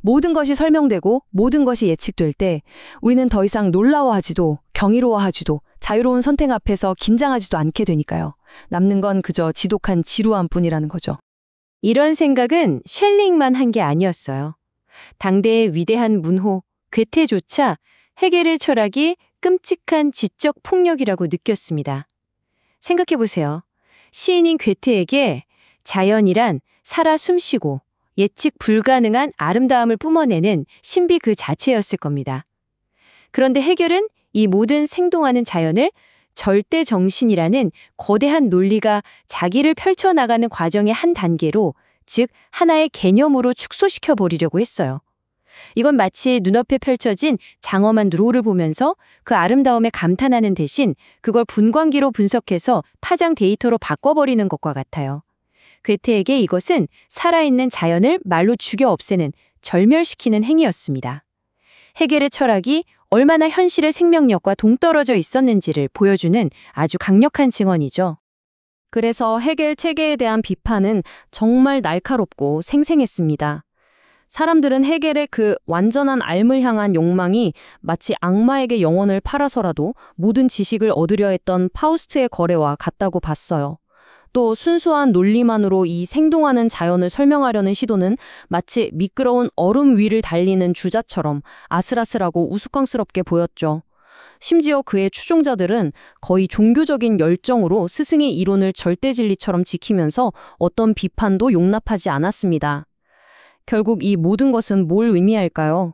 모든 것이 설명되고 모든 것이 예측될 때 우리는 더 이상 놀라워하지도 경이로워하지도 자유로운 선택 앞에서 긴장하지도 않게 되니까요. 남는 건 그저 지독한 지루함 뿐이라는 거죠. 이런 생각은 셸링만 한 게 아니었어요. 당대의 위대한 문호, 괴테조차 헤겔의 철학이 끔찍한 지적 폭력이라고 느꼈습니다. 생각해보세요. 시인인 괴테에게 자연이란 살아 숨쉬고 예측 불가능한 아름다움을 뿜어내는 신비 그 자체였을 겁니다. 그런데 헤겔은 이 모든 생동하는 자연을 절대 정신이라는 거대한 논리가 자기를 펼쳐나가는 과정의 한 단계로, 즉 하나의 개념으로 축소시켜 버리려고 했어요. 이건 마치 눈앞에 펼쳐진 장엄한 롤을 보면서 그 아름다움에 감탄하는 대신 그걸 분광기로 분석해서 파장 데이터로 바꿔버리는 것과 같아요. 괴테에게 이것은 살아있는 자연을 말로 죽여 없애는, 절멸시키는 행위였습니다. 헤겔의 철학이 얼마나 현실의 생명력과 동떨어져 있었는지를 보여주는 아주 강력한 증언이죠. 그래서 헤겔 체계에 대한 비판은 정말 날카롭고 생생했습니다. 사람들은 헤겔의 그 완전한 삶을 향한 욕망이 마치 악마에게 영혼을 팔아서라도 모든 지식을 얻으려 했던 파우스트의 거래와 같다고 봤어요. 또 순수한 논리만으로 이 생동하는 자연을 설명하려는 시도는 마치 미끄러운 얼음 위를 달리는 주자처럼 아슬아슬하고 우스꽝스럽게 보였죠. 심지어 그의 추종자들은 거의 종교적인 열정으로 스승의 이론을 절대진리처럼 지키면서 어떤 비판도 용납하지 않았습니다. 결국 이 모든 것은 뭘 의미할까요?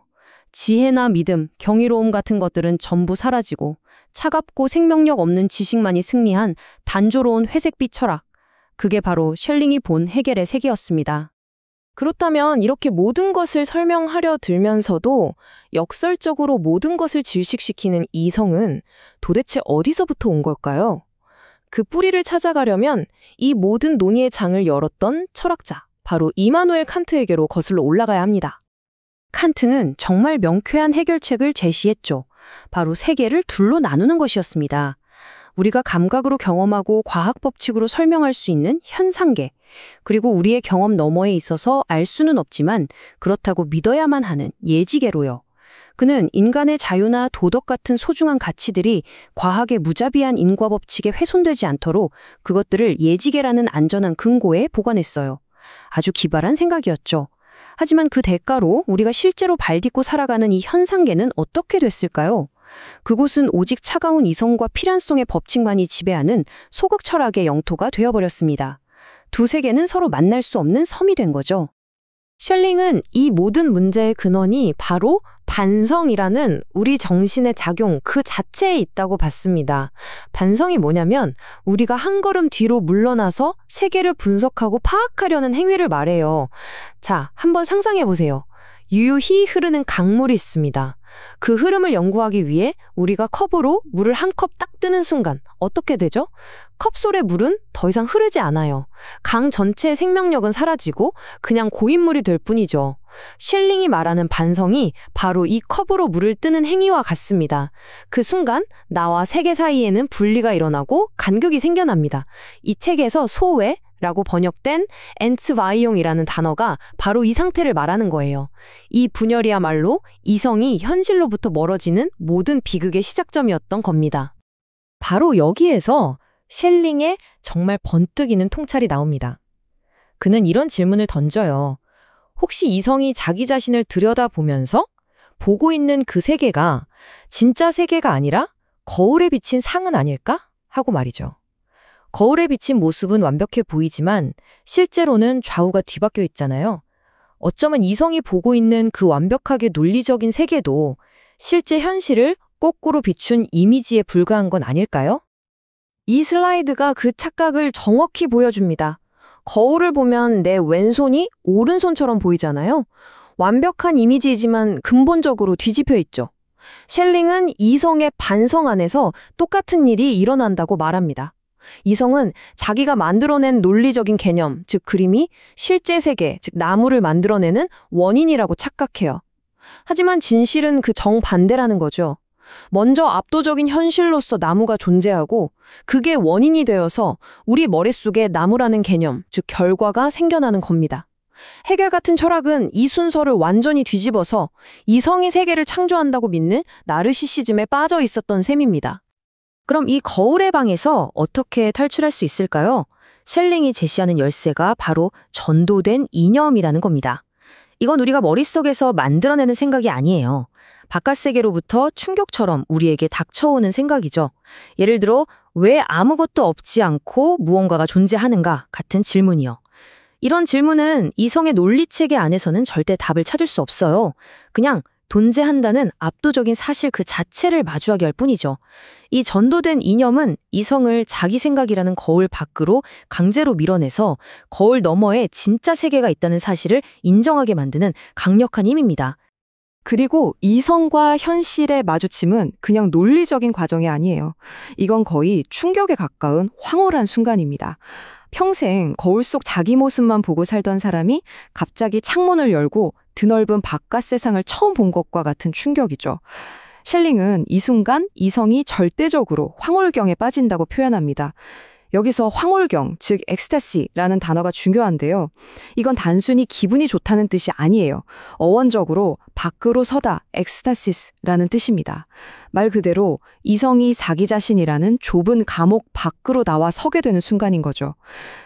지혜나 믿음, 경이로움 같은 것들은 전부 사라지고 차갑고 생명력 없는 지식만이 승리한 단조로운 회색빛 철학. 그게 바로 셸링이 본 헤겔의 세계였습니다. 그렇다면 이렇게 모든 것을 설명하려 들면서도 역설적으로 모든 것을 질식시키는 이성은 도대체 어디서부터 온 걸까요? 그 뿌리를 찾아가려면 이 모든 논의의 장을 열었던 철학자, 바로 이마누엘 칸트에게로 거슬러 올라가야 합니다. 칸트는 정말 명쾌한 해결책을 제시했죠. 바로 세계를 둘로 나누는 것이었습니다. 우리가 감각으로 경험하고 과학 법칙으로 설명할 수 있는 현상계, 그리고 우리의 경험 너머에 있어서 알 수는 없지만 그렇다고 믿어야만 하는 예지계로요. 그는 인간의 자유나 도덕 같은 소중한 가치들이 과학의 무자비한 인과 법칙에 훼손되지 않도록 그것들을 예지계라는 안전한 근고에 보관했어요. 아주 기발한 생각이었죠. 하지만 그 대가로 우리가 실제로 발딛고 살아가는 이 현상계는 어떻게 됐을까요? 그곳은 오직 차가운 이성과 필연성의 법칙만이 지배하는 소극 철학의 영토가 되어버렸습니다. 두 세계는 서로 만날 수 없는 섬이 된 거죠. 셸링은 이 모든 문제의 근원이 바로 반성이라는 우리 정신의 작용 그 자체에 있다고 봤습니다. 반성이 뭐냐면 우리가 한 걸음 뒤로 물러나서 세계를 분석하고 파악하려는 행위를 말해요. 자, 한번 상상해 보세요. 유유히 흐르는 강물이 있습니다. 그 흐름을 연구하기 위해 우리가 컵으로 물을 한 컵 딱 뜨는 순간 어떻게 되죠? 컵 속의 물은 더 이상 흐르지 않아요. 강 전체의 생명력은 사라지고 그냥 고인물이 될 뿐이죠. 셸링이 말하는 반성이 바로 이 컵으로 물을 뜨는 행위와 같습니다. 그 순간 나와 세계 사이에는 분리가 일어나고 간극이 생겨납니다. 이 책에서 소외라고 번역된 엔츠와이용이라는 단어가 바로 이 상태를 말하는 거예요. 이 분열이야말로 이성이 현실로부터 멀어지는 모든 비극의 시작점이었던 겁니다. 바로 여기에서 셸링의 정말 번뜩이는 통찰이 나옵니다. 그는 이런 질문을 던져요. 혹시 이성이 자기 자신을 들여다보면서 보고 있는 그 세계가 진짜 세계가 아니라 거울에 비친 상은 아닐까? 하고 말이죠. 거울에 비친 모습은 완벽해 보이지만 실제로는 좌우가 뒤바뀌어 있잖아요. 어쩌면 이성이 보고 있는 그 완벽하게 논리적인 세계도 실제 현실을 거꾸로 비춘 이미지에 불과한 건 아닐까요? 이 슬라이드가 그 착각을 정확히 보여줍니다. 거울을 보면 내 왼손이 오른손처럼 보이잖아요. 완벽한 이미지이지만 근본적으로 뒤집혀 있죠. 셸링은 이성의 반성 안에서 똑같은 일이 일어난다고 말합니다. 이성은 자기가 만들어낸 논리적인 개념, 즉 그림이 실제 세계, 즉 나무를 만들어내는 원인이라고 착각해요. 하지만 진실은 그 정반대라는 거죠. 먼저 압도적인 현실로서 나무가 존재하고 그게 원인이 되어서 우리 머릿속에 나무라는 개념, 즉 결과가 생겨나는 겁니다. 해겔 같은 철학은 이 순서를 완전히 뒤집어서 이성이 세계를 창조한다고 믿는 나르시시즘에 빠져 있었던 셈입니다. 그럼 이 거울의 방에서 어떻게 탈출할 수 있을까요? 셸링이 제시하는 열쇠가 바로 전도된 이념이라는 겁니다. 이건 우리가 머릿속에서 만들어내는 생각이 아니에요. 바깥 세계로부터 충격처럼 우리에게 닥쳐오는 생각이죠. 예를 들어 왜 아무것도 없지 않고 무언가가 존재하는가 같은 질문이요. 이런 질문은 이성의 논리체계 안에서는 절대 답을 찾을 수 없어요. 그냥 존재한다는 압도적인 사실 그 자체를 마주하게 할 뿐이죠. 이 전도된 이념은 이성을 자기 생각이라는 거울 밖으로 강제로 밀어내서 거울 너머에 진짜 세계가 있다는 사실을 인정하게 만드는 강력한 힘입니다. 그리고 이성과 현실의 마주침은 그냥 논리적인 과정이 아니에요. 이건 거의 충격에 가까운 황홀한 순간입니다. 평생 거울 속 자기 모습만 보고 살던 사람이 갑자기 창문을 열고 드넓은 바깥 세상을 처음 본 것과 같은 충격이죠. 셸링은 이 순간 이성이 절대적으로 황홀경에 빠진다고 표현합니다. 여기서 황홀경, 즉 엑스타시라는 단어가 중요한데요. 이건 단순히 기분이 좋다는 뜻이 아니에요. 어원적으로 밖으로 서다, 엑스타시스라는 뜻입니다. 말 그대로 이성이 자기 자신이라는 좁은 감옥 밖으로 나와 서게 되는 순간인 거죠.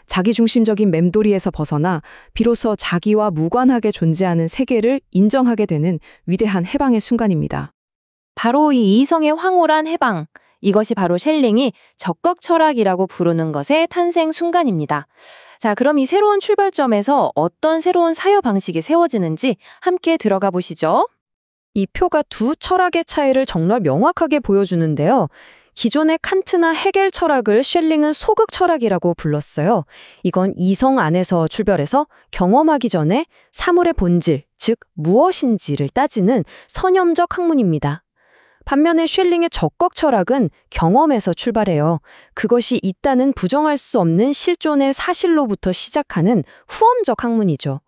자기중심적인 맴돌이에서 벗어나 비로소 자기와 무관하게 존재하는 세계를 인정하게 되는 위대한 해방의 순간입니다. 바로 이 이성의 황홀한 해방, 이것이 바로 셸링이 적극 철학이라고 부르는 것의 탄생 순간입니다. 자, 그럼 이 새로운 출발점에서 어떤 새로운 사유 방식이 세워지는지 함께 들어가 보시죠. 이 표가 두 철학의 차이를 정말 명확하게 보여주는데요. 기존의 칸트나 헤겔 철학을 셸링은 소극 철학이라고 불렀어요. 이건 이성 안에서 출발해서 경험하기 전에 사물의 본질, 즉 무엇인지를 따지는 선념적 학문입니다. 반면에 셸링의 적극 철학은 경험에서 출발해요. 그것이 있다는 부정할 수 없는 실존의 사실로부터 시작하는 후험적 학문이죠.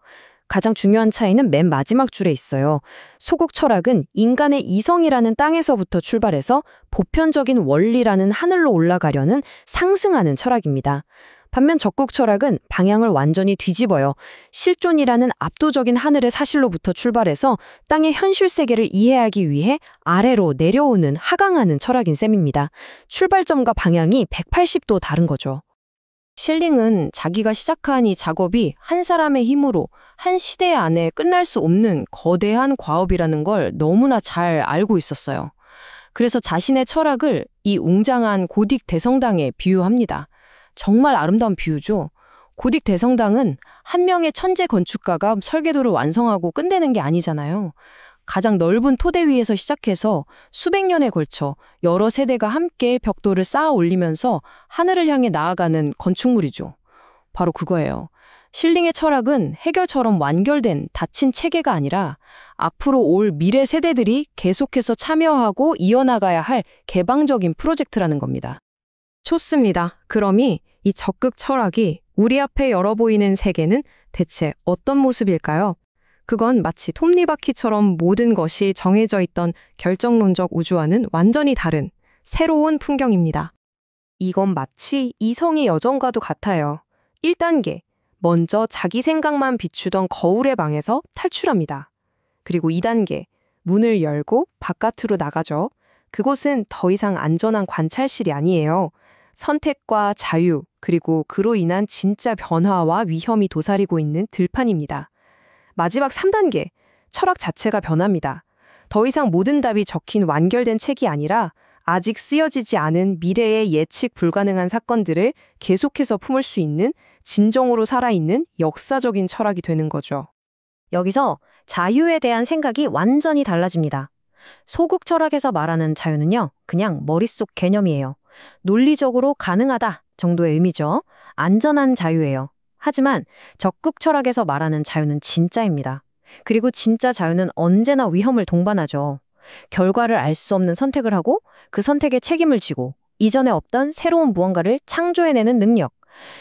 가장 중요한 차이는 맨 마지막 줄에 있어요. 소극 철학은 인간의 이성이라는 땅에서부터 출발해서 보편적인 원리라는 하늘로 올라가려는 상승하는 철학입니다. 반면 적극 철학은 방향을 완전히 뒤집어요. 실존이라는 압도적인 하늘의 사실로부터 출발해서 땅의 현실 세계를 이해하기 위해 아래로 내려오는 하강하는 철학인 셈입니다. 출발점과 방향이 180도 다른 거죠. 셸링은 자기가 시작한 이 작업이 한 사람의 힘으로 한 시대 안에 끝날 수 없는 거대한 과업이라는 걸 너무나 잘 알고 있었어요. 그래서 자신의 철학을 이 웅장한 고딕 대성당에 비유합니다. 정말 아름다운 비유죠. 고딕 대성당은 한 명의 천재 건축가가 설계도를 완성하고 끝내는 게 아니잖아요. 가장 넓은 토대 위에서 시작해서 수백 년에 걸쳐 여러 세대가 함께 벽돌을 쌓아 올리면서 하늘을 향해 나아가는 건축물이죠. 바로 그거예요. 셸링의 철학은 해결처럼 완결된 닫힌 체계가 아니라 앞으로 올 미래 세대들이 계속해서 참여하고 이어나가야 할 개방적인 프로젝트라는 겁니다. 좋습니다. 그럼이 이 적극 철학이 우리 앞에 열어 보이는 세계는 대체 어떤 모습일까요? 그건 마치 톱니바퀴처럼 모든 것이 정해져 있던 결정론적 우주와는 완전히 다른 새로운 풍경입니다. 이건 마치 이성의 여정과도 같아요. 1단계, 먼저 자기 생각만 비추던 거울의 방에서 탈출합니다. 그리고 2단계, 문을 열고 바깥으로 나가죠. 그곳은 더 이상 안전한 관찰실이 아니에요. 선택과 자유, 그리고 그로 인한 진짜 변화와 위험이 도사리고 있는 들판입니다. 마지막 3단계, 철학 자체가 변합니다. 더 이상 모든 답이 적힌 완결된 책이 아니라 아직 쓰여지지 않은 미래의 예측 불가능한 사건들을 계속해서 품을 수 있는 진정으로 살아있는 역사적인 철학이 되는 거죠. 여기서 자유에 대한 생각이 완전히 달라집니다. 소극 철학에서 말하는 자유는요, 그냥 머릿속 개념이에요. 논리적으로 가능하다 정도의 의미죠. 안전한 자유예요. 하지만 적극 철학에서 말하는 자유는 진짜입니다. 그리고 진짜 자유는 언제나 위험을 동반하죠. 결과를 알 수 없는 선택을 하고 그 선택에 책임을 지고 이전에 없던 새로운 무언가를 창조해내는 능력.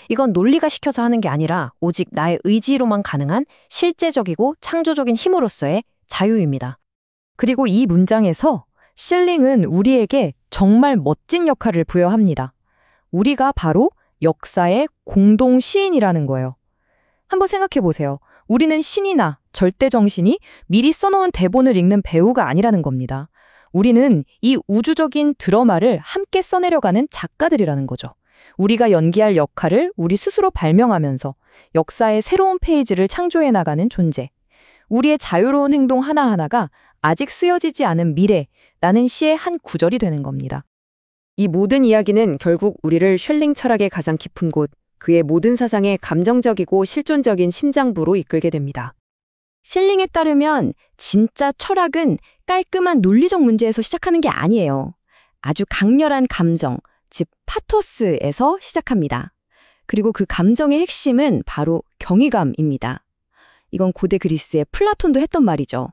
이건 논리가 시켜서 하는 게 아니라 오직 나의 의지로만 가능한 실제적이고 창조적인 힘으로서의 자유입니다. 그리고 이 문장에서 셸링은 우리에게 정말 멋진 역할을 부여합니다. 우리가 바로 역사의 공동 시인이라는 거예요. 한번 생각해 보세요. 우리는 신이나 절대정신이 미리 써놓은 대본을 읽는 배우가 아니라는 겁니다. 우리는 이 우주적인 드라마를 함께 써내려가는 작가들이라는 거죠. 우리가 연기할 역할을 우리 스스로 발명하면서 역사의 새로운 페이지를 창조해 나가는 존재. 우리의 자유로운 행동 하나하나가 아직 쓰여지지 않은 미래라는 시의 한 구절이 되는 겁니다. 이 모든 이야기는 결국 우리를 쉘링 철학의 가장 깊은 곳, 그의 모든 사상의 감정적이고 실존적인 심장부로 이끌게 됩니다. 쉘링에 따르면 진짜 철학은 깔끔한 논리적 문제에서 시작하는 게 아니에요. 아주 강렬한 감정, 즉 파토스에서 시작합니다. 그리고 그 감정의 핵심은 바로 경이감입니다. 이건 고대 그리스의 플라톤도 했던 말이죠.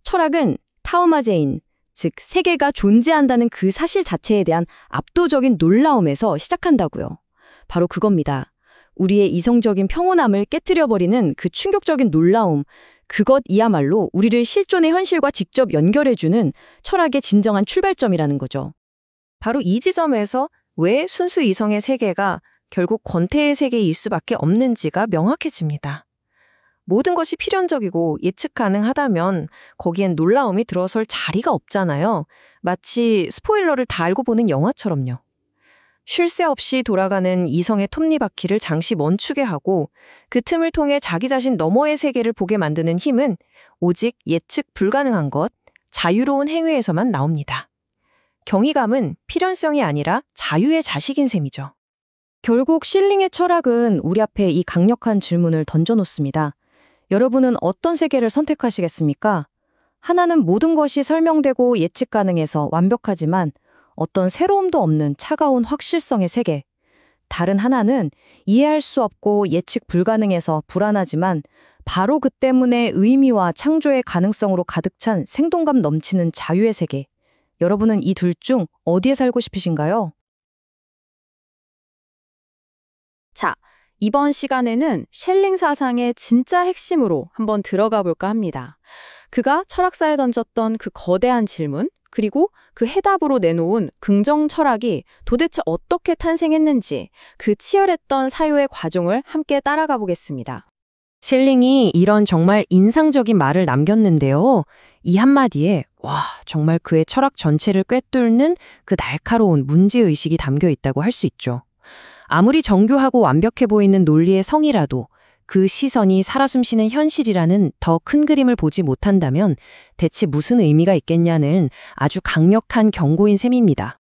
철학은 타우마제인, 즉 세계가 존재한다는 그 사실 자체에 대한 압도적인 놀라움에서 시작한다고요. 바로 그겁니다. 우리의 이성적인 평온함을 깨트려버리는 그 충격적인 놀라움, 그것이야말로 우리를 실존의 현실과 직접 연결해주는 철학의 진정한 출발점이라는 거죠. 바로 이 지점에서 왜 순수 이성의 세계가 결국 권태의 세계일 수밖에 없는지가 명확해집니다. 모든 것이 필연적이고 예측 가능하다면 거기엔 놀라움이 들어설 자리가 없잖아요. 마치 스포일러를 다 알고 보는 영화처럼요. 쉴 새 없이 돌아가는 이성의 톱니바퀴를 잠시 멈추게 하고 그 틈을 통해 자기 자신 너머의 세계를 보게 만드는 힘은 오직 예측 불가능한 것, 자유로운 행위에서만 나옵니다. 경이감은 필연성이 아니라 자유의 자식인 셈이죠. 결국 쉘링의 철학은 우리 앞에 이 강력한 질문을 던져놓습니다. 여러분은 어떤 세계를 선택하시겠습니까? 하나는 모든 것이 설명되고 예측 가능해서 완벽하지만 어떤 새로움도 없는 차가운 확실성의 세계. 다른 하나는 이해할 수 없고 예측 불가능해서 불안하지만 바로 그 때문에 의미와 창조의 가능성으로 가득 찬 생동감 넘치는 자유의 세계. 여러분은 이 둘 중 어디에 살고 싶으신가요? 자, 이번 시간에는 쉘링 사상의 진짜 핵심으로 한번 들어가 볼까 합니다. 그가 철학사에 던졌던 그 거대한 질문, 그리고 그 해답으로 내놓은 긍정 철학이 도대체 어떻게 탄생했는지 그 치열했던 사유의 과정을 함께 따라가 보겠습니다. 쉘링이 이런 정말 인상적인 말을 남겼는데요. 이 한마디에 정말 그의 철학 전체를 꿰뚫는 그 날카로운 문제의식이 담겨 있다고 할 수 있죠. 아무리 정교하고 완벽해 보이는 논리의 성이라도 그 시선이 살아 숨쉬는 현실이라는 더 큰 그림을 보지 못한다면 대체 무슨 의미가 있겠냐는 아주 강력한 경고인 셈입니다.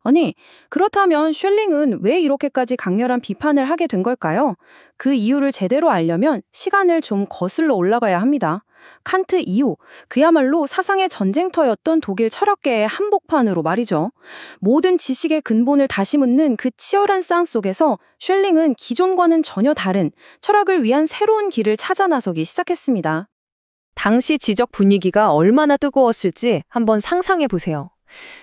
아니, 그렇다면 쉘링은 왜 이렇게까지 강렬한 비판을 하게 된 걸까요? 그 이유를 제대로 알려면 시간을 좀 거슬러 올라가야 합니다. 칸트 이후 그야말로 사상의 전쟁터였던 독일 철학계의 한복판으로 말이죠. 모든 지식의 근본을 다시 묻는 그 치열한 싸움 속에서 쉘링은 기존과는 전혀 다른 철학을 위한 새로운 길을 찾아 나서기 시작했습니다. 당시 지적 분위기가 얼마나 뜨거웠을지 한번 상상해 보세요.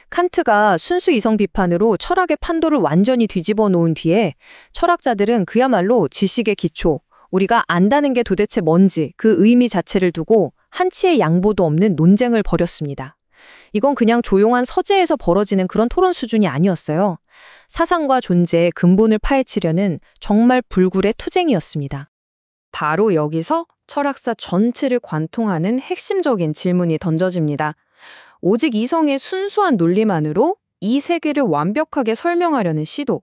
칸트가 순수 이성 비판으로 철학의 판도를 완전히 뒤집어 놓은 뒤에 철학자들은 그야말로 지식의 기초, 우리가 안다는 게 도대체 뭔지 그 의미 자체를 두고 한치의 양보도 없는 논쟁을 벌였습니다. 이건 그냥 조용한 서재에서 벌어지는 그런 토론 수준이 아니었어요. 사상과 존재의 근본을 파헤치려는 정말 불굴의 투쟁이었습니다. 바로 여기서 철학사 전체를 관통하는 핵심적인 질문이 던져집니다. 오직 이성의 순수한 논리만으로 이 세계를 완벽하게 설명하려는 시도,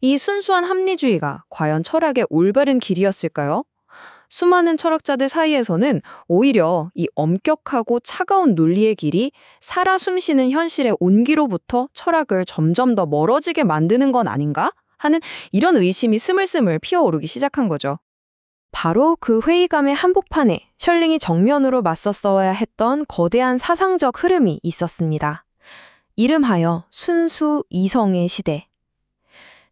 이 순수한 합리주의가 과연 철학의 올바른 길이었을까요? 수많은 철학자들 사이에서는 오히려 이 엄격하고 차가운 논리의 길이 살아 숨쉬는 현실의 온기로부터 철학을 점점 더 멀어지게 만드는 건 아닌가 하는 이런 의심이 스물스물 피어오르기 시작한 거죠. 바로 그 회의감의 한복판에 셜링이 정면으로 맞섰어야 했던 거대한 사상적 흐름이 있었습니다. 이름하여 순수 이성의 시대.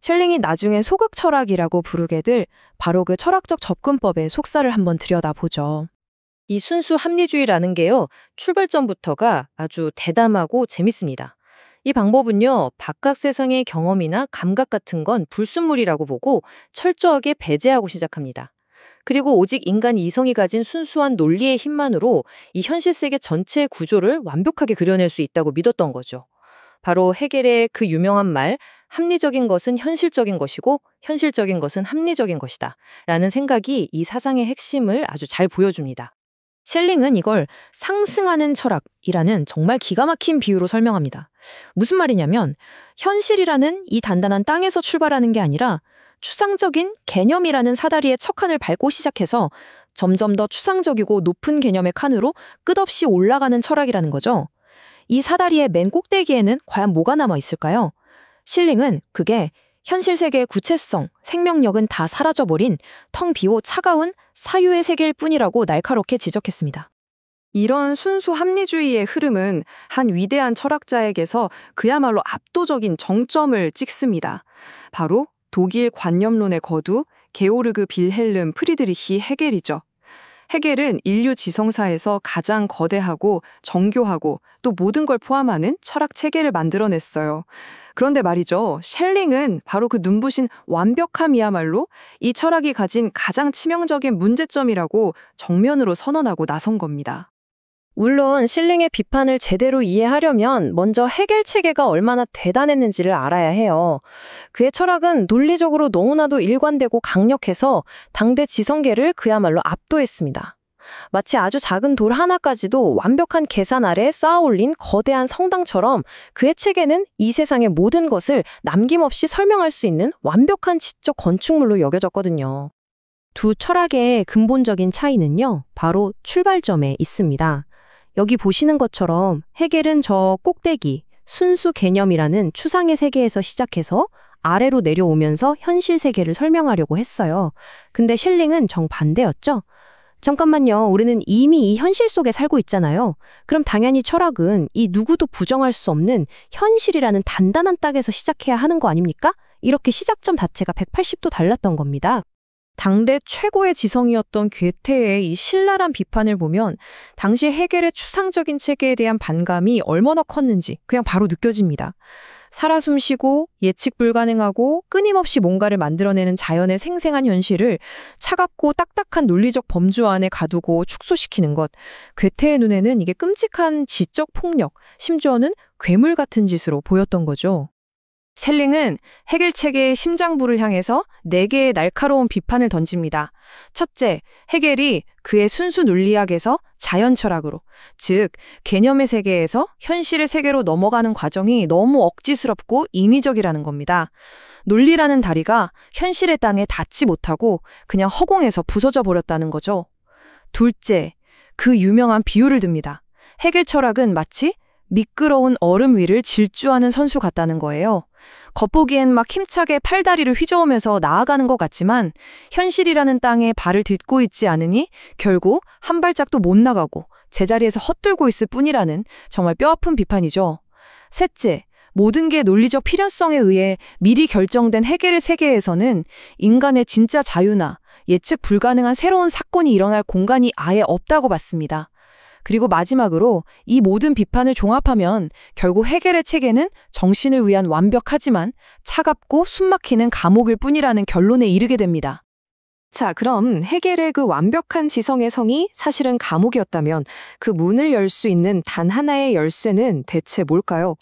셜링이 나중에 소극 철학이라고 부르게 될 바로 그 철학적 접근법의 속살을 한번 들여다보죠. 이 순수 합리주의라는 게요, 출발점부터가 아주 대담하고 재밌습니다. 이 방법은요, 바깥 세상의 경험이나 감각 같은 건 불순물이라고 보고 철저하게 배제하고 시작합니다. 그리고 오직 인간 이성이 가진 순수한 논리의 힘만으로 이 현실 세계 전체의 구조를 완벽하게 그려낼 수 있다고 믿었던 거죠. 바로 헤겔의 그 유명한 말, 합리적인 것은 현실적인 것이고 현실적인 것은 합리적인 것이다. 라는 생각이 이 사상의 핵심을 아주 잘 보여줍니다. 셸링은 이걸 상승하는 철학이라는 정말 기가 막힌 비유로 설명합니다. 무슨 말이냐면 현실이라는 이 단단한 땅에서 출발하는 게 아니라 추상적인 개념이라는 사다리의 척칸을 밟고 시작해서 점점 더 추상적이고 높은 개념의 칸으로 끝없이 올라가는 철학이라는 거죠. 이 사다리의 맨 꼭대기에는 과연 뭐가 남아 있을까요? 슐링은 그게 현실 세계의 구체성, 생명력은 다 사라져버린 텅 비고 차가운 사유의 세계일 뿐이라고 날카롭게 지적했습니다. 이런 순수 합리주의의 흐름은 한 위대한 철학자에게서 그야말로 압도적인 정점을 찍습니다. 바로 독일 관념론의 거두 게오르그 빌헬름 프리드리히 헤겔이죠. 헤겔은 인류 지성사에서 가장 거대하고 정교하고 또 모든 걸 포함하는 철학 체계를 만들어냈어요. 그런데 말이죠. 셸링은 바로 그 눈부신 완벽함이야말로 이 철학이 가진 가장 치명적인 문제점이라고 정면으로 선언하고 나선 겁니다. 물론 슐링의 비판을 제대로 이해하려면 먼저 헤겔 체계가 얼마나 대단했는지를 알아야 해요. 그의 철학은 논리적으로 너무나도 일관되고 강력해서 당대 지성계를 그야말로 압도했습니다. 마치 아주 작은 돌 하나까지도 완벽한 계산 아래 쌓아 올린 거대한 성당처럼 그의 체계는 이 세상의 모든 것을 남김없이 설명할 수 있는 완벽한 지적 건축물로 여겨졌거든요. 두 철학의 근본적인 차이는요, 바로 출발점에 있습니다. 여기 보시는 것처럼 헤겔은 저 꼭대기, 순수 개념이라는 추상의 세계에서 시작해서 아래로 내려오면서 현실 세계를 설명하려고 했어요. 근데 슐링은 정반대였죠. 잠깐만요. 우리는 이미 이 현실 속에 살고 있잖아요. 그럼 당연히 철학은 이 누구도 부정할 수 없는 현실이라는 단단한 땅에서 시작해야 하는 거 아닙니까? 이렇게 시작점 자체가 180도 달랐던 겁니다. 당대 최고의 지성이었던 괴테의 이 신랄한 비판을 보면 당시 헤겔의 추상적인 체계에 대한 반감이 얼마나 컸는지 그냥 바로 느껴집니다. 살아 숨쉬고 예측 불가능하고 끊임없이 뭔가를 만들어내는 자연의 생생한 현실을 차갑고 딱딱한 논리적 범주 안에 가두고 축소시키는 것. 괴테의 눈에는 이게 끔찍한 지적 폭력, 심지어는 괴물 같은 짓으로 보였던 거죠. 셀링은 헤겔 체계의 심장부를 향해서 4개의 날카로운 비판을 던집니다. 첫째, 헤겔이 그의 순수 논리학에서 자연 철학으로, 즉 개념의 세계에서 현실의 세계로 넘어가는 과정이 너무 억지스럽고 인위적이라는 겁니다. 논리라는 다리가 현실의 땅에 닿지 못하고 그냥 허공에서 부서져 버렸다는 거죠. 둘째, 그 유명한 비유를 듭니다. 헤겔 철학은 마치 미끄러운 얼음 위를 질주하는 선수 같다는 거예요. 겉보기엔 막 힘차게 팔다리를 휘저으면서 나아가는 것 같지만 현실이라는 땅에 발을 딛고 있지 않으니 결국 한 발짝도 못 나가고 제자리에서 헛돌고 있을 뿐이라는 정말 뼈아픈 비판이죠. 셋째, 모든 게 논리적 필연성에 의해 미리 결정된 헤겔의 세계에서는 인간의 진짜 자유나 예측 불가능한 새로운 사건이 일어날 공간이 아예 없다고 봤습니다. 그리고 마지막으로 이 모든 비판을 종합하면 결국 헤겔의 체계는 정신을 위한 완벽하지만 차갑고 숨막히는 감옥일 뿐이라는 결론에 이르게 됩니다. 자, 그럼 헤겔의 그 완벽한 지성의 성이 사실은 감옥이었다면 그 문을 열 수 있는 단 하나의 열쇠는 대체 뭘까요?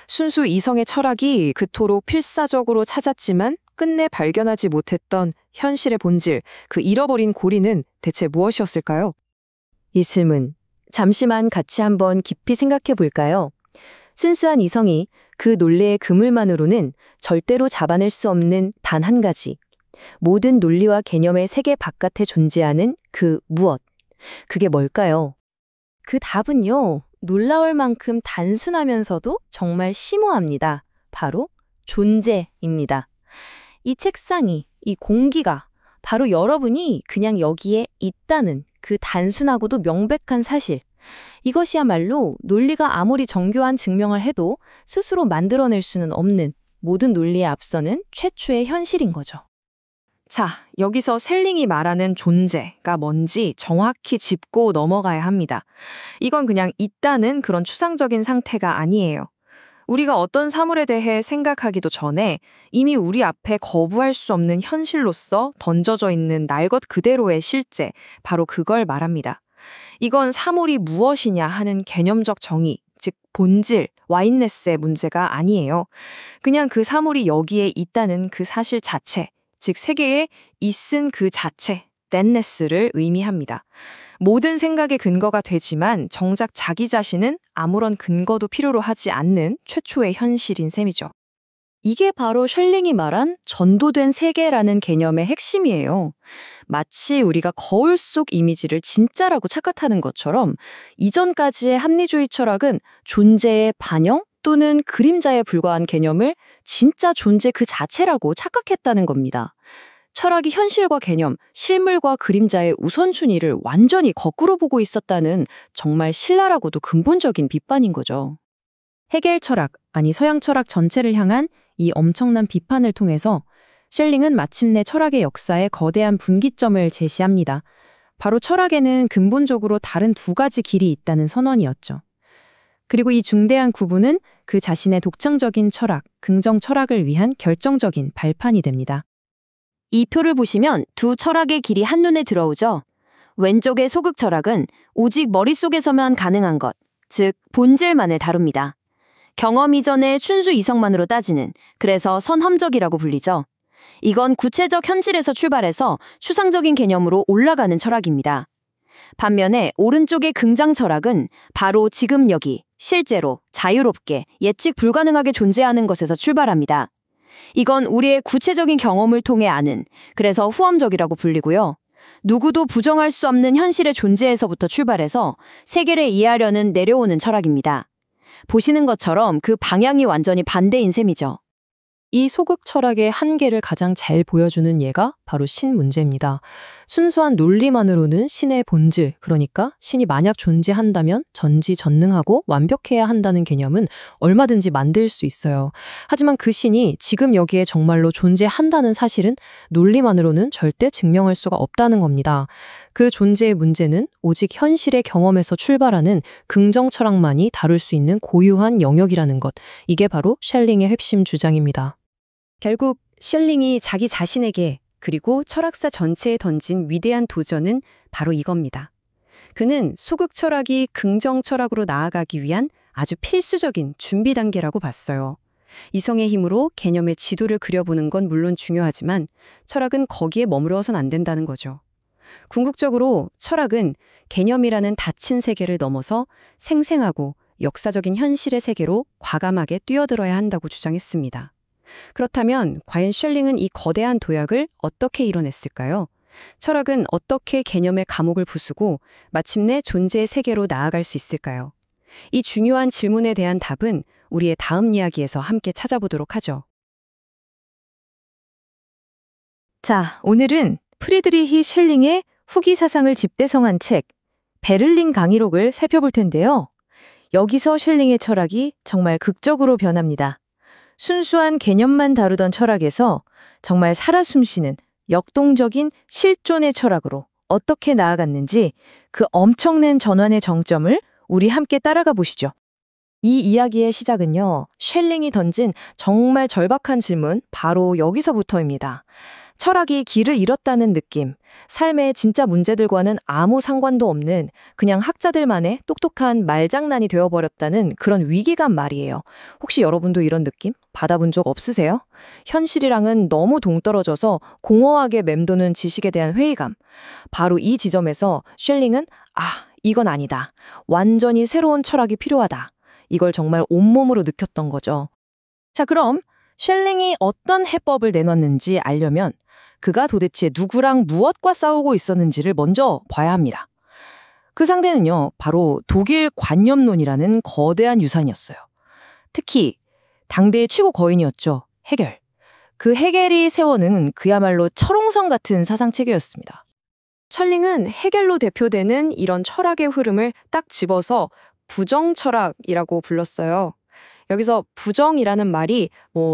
순수 이성의 철학이 그토록 필사적으로 찾았지만 끝내 발견하지 못했던 현실의 본질, 그 잃어버린 고리는 대체 무엇이었을까요? 이 질문, 잠시만 같이 한번 깊이 생각해 볼까요? 순수한 이성이 그 논리의 그물만으로는 절대로 잡아낼 수 없는 단 한 가지. 모든 논리와 개념의 세계 바깥에 존재하는 그 무엇. 그게 뭘까요? 그 답은요, 놀라울 만큼 단순하면서도 정말 심오합니다. 바로 존재입니다. 이 책상이, 이 공기가 바로 여러분이 그냥 여기에 있다는 그 단순하고도 명백한 사실. 이것이야말로 논리가 아무리 정교한 증명을 해도 스스로 만들어낼 수는 없는 모든 논리에 앞서는 최초의 현실인 거죠. 자, 여기서 셀링이 말하는 존재가 뭔지 정확히 짚고 넘어가야 합니다. 이건 그냥 있다는 그런 추상적인 상태가 아니에요. 우리가 어떤 사물에 대해 생각하기도 전에 이미 우리 앞에 거부할 수 없는 현실로서 던져져 있는 날 것 그대로의 실제, 바로 그걸 말합니다. 이건 사물이 무엇이냐 하는 개념적 정의, 즉 본질, 와잇네스의 문제가 아니에요. 그냥 그 사물이 여기에 있다는 그 사실 자체, 즉 세계에 있은 그 자체, thatness를 의미합니다. 모든 생각의 근거가 되지만 정작 자기 자신은 아무런 근거도 필요로 하지 않는 최초의 현실인 셈이죠. 이게 바로 셜링이 말한 전도된 세계라는 개념의 핵심이에요. 마치 우리가 거울 속 이미지를 진짜라고 착각하는 것처럼 이전까지의 합리주의 철학은 존재의 반영 또는 그림자에 불과한 개념을 진짜 존재 그 자체라고 착각했다는 겁니다. 철학이 현실과 개념, 실물과 그림자의 우선순위를 완전히 거꾸로 보고 있었다는 정말 신랄하고도 근본적인 비판인 거죠. 헤겔 철학, 아니 서양 철학 전체를 향한 이 엄청난 비판을 통해서 셜링은 마침내 철학의 역사에 거대한 분기점을 제시합니다. 바로 철학에는 근본적으로 다른 두 가지 길이 있다는 선언이었죠. 그리고 이 중대한 구분은 그 자신의 독창적인 철학, 긍정 철학을 위한 결정적인 발판이 됩니다. 이 표를 보시면 두 철학의 길이 한눈에 들어오죠. 왼쪽의 소극 철학은 오직 머릿속에서만 가능한 것, 즉 본질만을 다룹니다. 경험 이전의 순수 이성만으로 따지는, 그래서 선험적이라고 불리죠. 이건 구체적 현실에서 출발해서 추상적인 개념으로 올라가는 철학입니다. 반면에 오른쪽의 긍정 철학은 바로 지금 여기, 실제로, 자유롭게, 예측 불가능하게 존재하는 것에서 출발합니다. 이건 우리의 구체적인 경험을 통해 아는, 그래서 후험적이라고 불리고요. 누구도 부정할 수 없는 현실의 존재에서부터 출발해서 세계를 이해하려는 내려오는 철학입니다. 보시는 것처럼 그 방향이 완전히 반대인 셈이죠. 이 소극 철학의 한계를 가장 잘 보여주는 예가 바로 신 문제입니다. 순수한 논리만으로는 신의 본질, 그러니까 신이 만약 존재한다면 전지전능하고 완벽해야 한다는 개념은 얼마든지 만들 수 있어요. 하지만 그 신이 지금 여기에 정말로 존재한다는 사실은 논리만으로는 절대 증명할 수가 없다는 겁니다. 그 존재의 문제는 오직 현실의 경험에서 출발하는 긍정 철학만이 다룰 수 있는 고유한 영역이라는 것. 이게 바로 셜링의 핵심 주장입니다. 결국 셜링이 자기 자신에게 그리고 철학사 전체에 던진 위대한 도전은 바로 이겁니다. 그는 소극 철학이 긍정 철학으로 나아가기 위한 아주 필수적인 준비 단계라고 봤어요. 이성의 힘으로 개념의 지도를 그려보는 건 물론 중요하지만 철학은 거기에 머무러선 안 된다는 거죠. 궁극적으로 철학은 개념이라는 닫힌 세계를 넘어서 생생하고 역사적인 현실의 세계로 과감하게 뛰어들어야 한다고 주장했습니다. 그렇다면 과연 셜링은 이 거대한 도약을 어떻게 이뤄냈을까요? 철학은 어떻게 개념의 감옥을 부수고 마침내 존재의 세계로 나아갈 수 있을까요? 이 중요한 질문에 대한 답은 우리의 다음 이야기에서 함께 찾아보도록 하죠. 자, 오늘은 프리드리히 셜링의 후기 사상을 집대성한 책 베를린 강의록을 살펴볼 텐데요. 여기서 셜링의 철학이 정말 극적으로 변합니다. 순수한 개념만 다루던 철학에서 정말 살아 숨쉬는 역동적인 실존의 철학으로 어떻게 나아갔는지 그 엄청난 전환의 정점을 우리 함께 따라가 보시죠. 이 이야기의 시작은요, 셜링이 던진 정말 절박한 질문 바로 여기서부터입니다. 철학이 길을 잃었다는 느낌, 삶의 진짜 문제들과는 아무 상관도 없는 그냥 학자들만의 똑똑한 말장난이 되어버렸다는 그런 위기감 말이에요. 혹시 여러분도 이런 느낌 받아본 적 없으세요? 현실이랑은 너무 동떨어져서 공허하게 맴도는 지식에 대한 회의감. 바로 이 지점에서 셜링은 이건 아니다. 완전히 새로운 철학이 필요하다. 이걸 정말 온몸으로 느꼈던 거죠. 자, 그럼 셜링이 어떤 해법을 내놨는지 알려면 그가 도대체 누구랑 무엇과 싸우고 있었는지를 먼저 봐야 합니다. 그 상대는요, 바로 독일 관념론이라는 거대한 유산이었어요. 특히 당대의 최고 거인이었죠, 헤겔. 그 헤겔이 세워놓은 그야말로 철옹성 같은 사상체계였습니다. 셜링은 헤겔로 대표되는 이런 철학의 흐름을 딱 집어서 부정철학이라고 불렀어요. 여기서 부정이라는 말이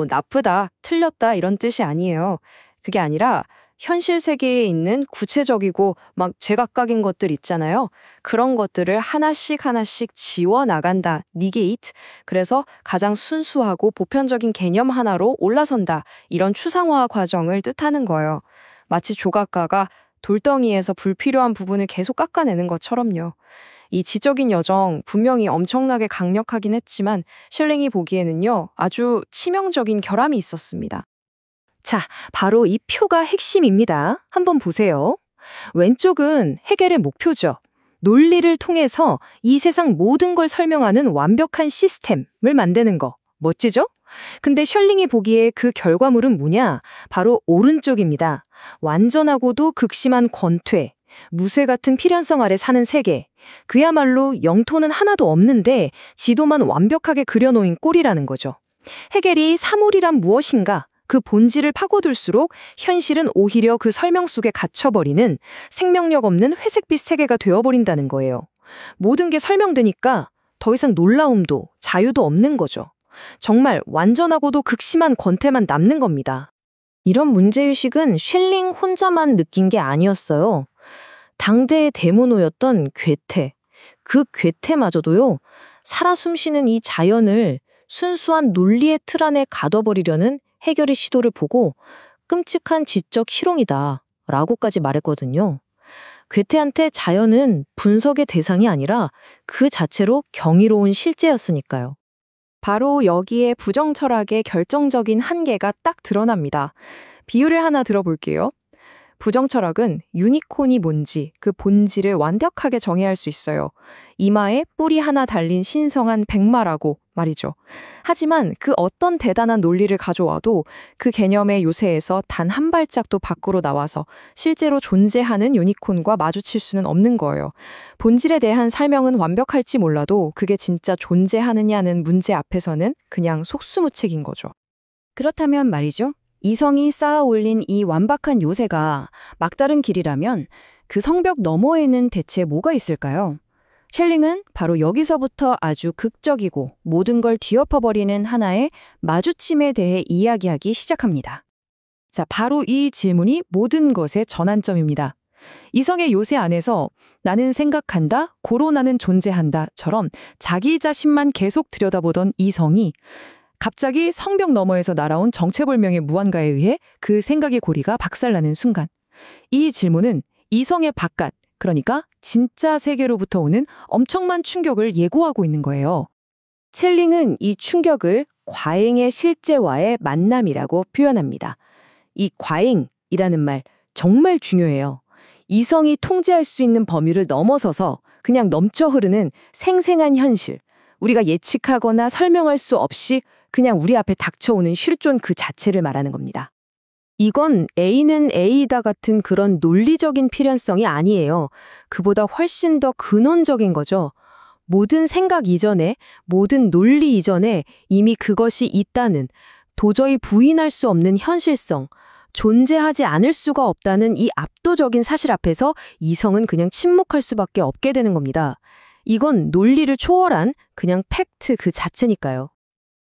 나쁘다, 틀렸다 이런 뜻이 아니에요. 그게 아니라 현실 세계에 있는 구체적이고 막 제각각인 것들 있잖아요. 그런 것들을 하나씩 하나씩 지워나간다, negate. 그래서 가장 순수하고 보편적인 개념 하나로 올라선다. 이런 추상화 과정을 뜻하는 거예요. 마치 조각가가 돌덩이에서 불필요한 부분을 계속 깎아내는 것처럼요. 이 지적인 여정 분명히 엄청나게 강력하긴 했지만 슐링이 보기에는요, 아주 치명적인 결함이 있었습니다. 자, 바로 이 표가 핵심입니다. 한번 보세요. 왼쪽은 해겔의 목표죠. 논리를 통해서 이 세상 모든 걸 설명하는 완벽한 시스템을 만드는 거. 멋지죠? 근데 셜링이 보기에 그 결과물은 뭐냐? 바로 오른쪽입니다. 완전하고도 극심한 권퇴, 무쇠 같은 필연성 아래 사는 세계. 그야말로 영토는 하나도 없는데 지도만 완벽하게 그려놓은 꼴이라는 거죠. 해겔이 사물이란 무엇인가? 그 본질을 파고들수록 현실은 오히려 그 설명 속에 갇혀버리는 생명력 없는 회색빛 세계가 되어버린다는 거예요. 모든 게 설명되니까 더 이상 놀라움도 자유도 없는 거죠. 정말 완전하고도 극심한 권태만 남는 겁니다. 이런 문제의식은 슐링 혼자만 느낀 게 아니었어요. 당대의 대문호였던 괴테. 그 괴테마저도요, 살아 숨쉬는 이 자연을 순수한 논리의 틀 안에 가둬버리려는 해결의 시도를 보고 끔찍한 지적 희롱이다 라고까지 말했거든요. 괴테한테 자연은 분석의 대상이 아니라 그 자체로 경이로운 실제였으니까요. 바로 여기에 부정철학의 결정적인 한계가 딱 드러납니다. 비유를 하나 들어볼게요. 부정철학은 유니콘이 뭔지 그 본질을 완벽하게 정의할 수 있어요. 이마에 뿔이 하나 달린 신성한 백마라고 말이죠. 하지만 그 어떤 대단한 논리를 가져와도 그 개념의 요새에서 단 한 발짝도 밖으로 나와서 실제로 존재하는 유니콘과 마주칠 수는 없는 거예요. 본질에 대한 설명은 완벽할지 몰라도 그게 진짜 존재하느냐는 문제 앞에서는 그냥 속수무책인 거죠. 그렇다면 말이죠. 이성이 쌓아 올린 이 완박한 요새가 막다른 길이라면 그 성벽 너머에는 대체 뭐가 있을까요? 셸링은 바로 여기서부터 아주 극적이고 모든 걸 뒤엎어버리는 하나의 마주침에 대해 이야기하기 시작합니다. 자, 바로 이 질문이 모든 것의 전환점입니다. 이성의 요새 안에서 나는 생각한다, 고로 나는 존재한다처럼 자기 자신만 계속 들여다보던 이성이 갑자기 성벽 너머에서 날아온 정체불명의 무언가에 의해 그 생각의 고리가 박살나는 순간, 이 질문은 이성의 바깥, 그러니까 진짜 세계로부터 오는 엄청난 충격을 예고하고 있는 거예요. 첼링은 이 충격을 과잉의 실제와의 만남이라고 표현합니다. 이 과잉이라는 말 정말 중요해요. 이성이 통제할 수 있는 범위를 넘어서서 그냥 넘쳐 흐르는 생생한 현실, 우리가 예측하거나 설명할 수 없이 그냥 우리 앞에 닥쳐오는 실존 그 자체를 말하는 겁니다. 이건 A는 A이다 같은 그런 논리적인 필연성이 아니에요. 그보다 훨씬 더 근원적인 거죠. 모든 생각 이전에, 모든 논리 이전에 이미 그것이 있다는, 도저히 부인할 수 없는 현실성, 존재하지 않을 수가 없다는 이 압도적인 사실 앞에서 이성은 그냥 침묵할 수밖에 없게 되는 겁니다. 이건 논리를 초월한 그냥 팩트 그 자체니까요.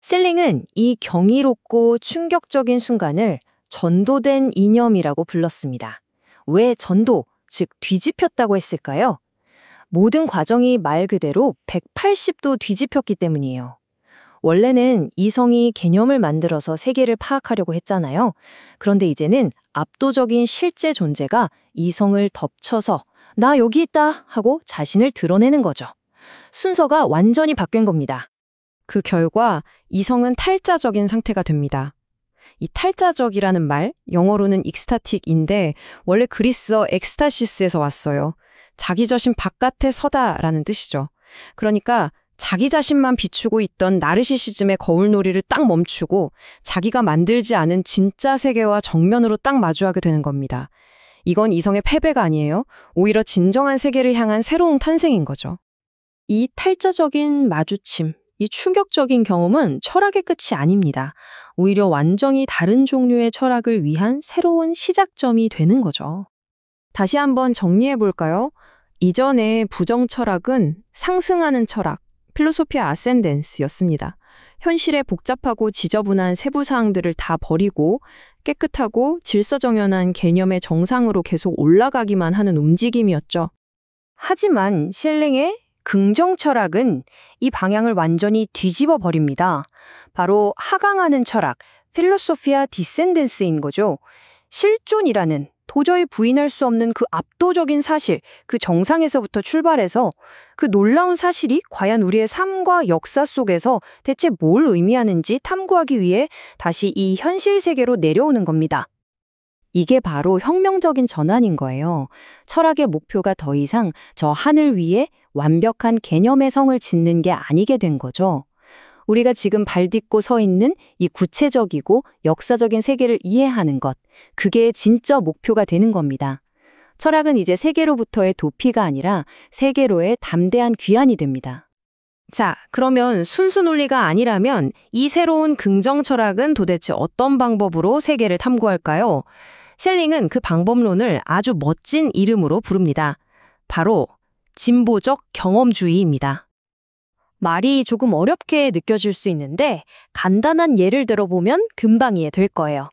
셀링은 이 경이롭고 충격적인 순간을 전도된 이념이라고 불렀습니다. 왜 전도, 즉 뒤집혔다고 했을까요? 모든 과정이 말 그대로 180도 뒤집혔기 때문이에요. 원래는 이성이 개념을 만들어서 세계를 파악하려고 했잖아요. 그런데 이제는 압도적인 실제 존재가 이성을 덮쳐서 나 여기 있다 하고 자신을 드러내는 거죠. 순서가 완전히 바뀐 겁니다. 그 결과 이성은 탈자적인 상태가 됩니다. 이 탈자적이라는 말, 영어로는 익스타틱인데 원래 그리스어 엑스타시스에서 왔어요. 자기 자신 바깥에 서다라는 뜻이죠. 그러니까 자기 자신만 비추고 있던 나르시시즘의 거울놀이를 딱 멈추고 자기가 만들지 않은 진짜 세계와 정면으로 딱 마주하게 되는 겁니다. 이건 이성의 패배가 아니에요. 오히려 진정한 세계를 향한 새로운 탄생인 거죠. 이 탈자적인 마주침, 이 충격적인 경험은 철학의 끝이 아닙니다. 오히려 완전히 다른 종류의 철학을 위한 새로운 시작점이 되는 거죠. 다시 한번 정리해 볼까요? 이전에 부정철학은 상승하는 철학, 필로소피아 아센덴스였습니다. 현실의 복잡하고 지저분한 세부 사항들을 다 버리고 깨끗하고 질서정연한 개념의 정상으로 계속 올라가기만 하는 움직임이었죠. 하지만 셸링의 긍정 철학은 이 방향을 완전히 뒤집어 버립니다. 바로 하강하는 철학, 필로소피아 디센덴스인 거죠. 실존이라는 도저히 부인할 수 없는 그 압도적인 사실, 그 정상에서부터 출발해서 그 놀라운 사실이 과연 우리의 삶과 역사 속에서 대체 뭘 의미하는지 탐구하기 위해 다시 이 현실 세계로 내려오는 겁니다. 이게 바로 혁명적인 전환인 거예요. 철학의 목표가 더 이상 저 하늘 위에 완벽한 개념의 성을 짓는 게 아니게 된 거죠. 우리가 지금 발딛고 서 있는 이 구체적이고 역사적인 세계를 이해하는 것, 그게 진짜 목표가 되는 겁니다. 철학은 이제 세계로부터의 도피가 아니라 세계로의 담대한 귀환이 됩니다. 자, 그러면 순수 논리가 아니라면 이 새로운 긍정 철학은 도대체 어떤 방법으로 세계를 탐구할까요? 셀링은 그 방법론을 아주 멋진 이름으로 부릅니다. 바로 진보적 경험주의입니다. 말이 조금 어렵게 느껴질 수 있는데 간단한 예를 들어보면 금방 이해될 거예요.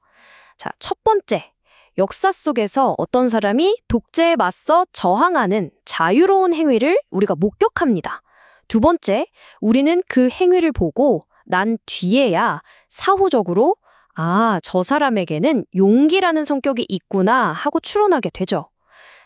자, 첫 번째. 역사 속에서 어떤 사람이 독재에 맞서 저항하는 자유로운 행위를 우리가 목격합니다. 두 번째, 우리는 그 행위를 보고 난 뒤에야 사후적으로 저 사람에게는 용기라는 성격이 있구나 하고 추론하게 되죠.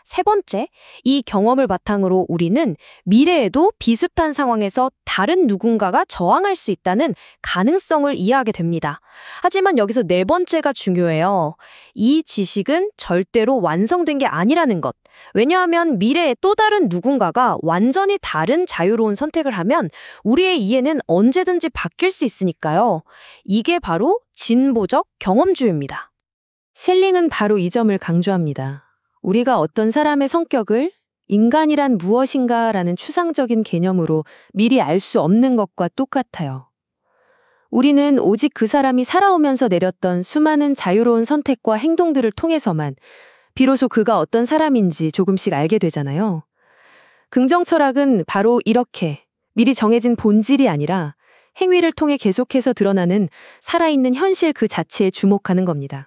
세 번째, 이 경험을 바탕으로 우리는 미래에도 비슷한 상황에서 다른 누군가가 저항할 수 있다는 가능성을 이해하게 됩니다. 하지만 여기서 네 번째가 중요해요. 이 지식은 절대로 완성된 게 아니라는 것. 왜냐하면 미래에 또 다른 누군가가 완전히 다른 자유로운 선택을 하면 우리의 이해는 언제든지 바뀔 수 있으니까요. 이게 바로 진보적 경험주의입니다. 셀링은 바로 이 점을 강조합니다. 우리가 어떤 사람의 성격을 인간이란 무엇인가라는 추상적인 개념으로 미리 알 수 없는 것과 똑같아요. 우리는 오직 그 사람이 살아오면서 내렸던 수많은 자유로운 선택과 행동들을 통해서만 비로소 그가 어떤 사람인지 조금씩 알게 되잖아요. 긍정 철학은 바로 이렇게 미리 정해진 본질이 아니라 행위를 통해 계속해서 드러나는 살아있는 현실 그 자체에 주목하는 겁니다.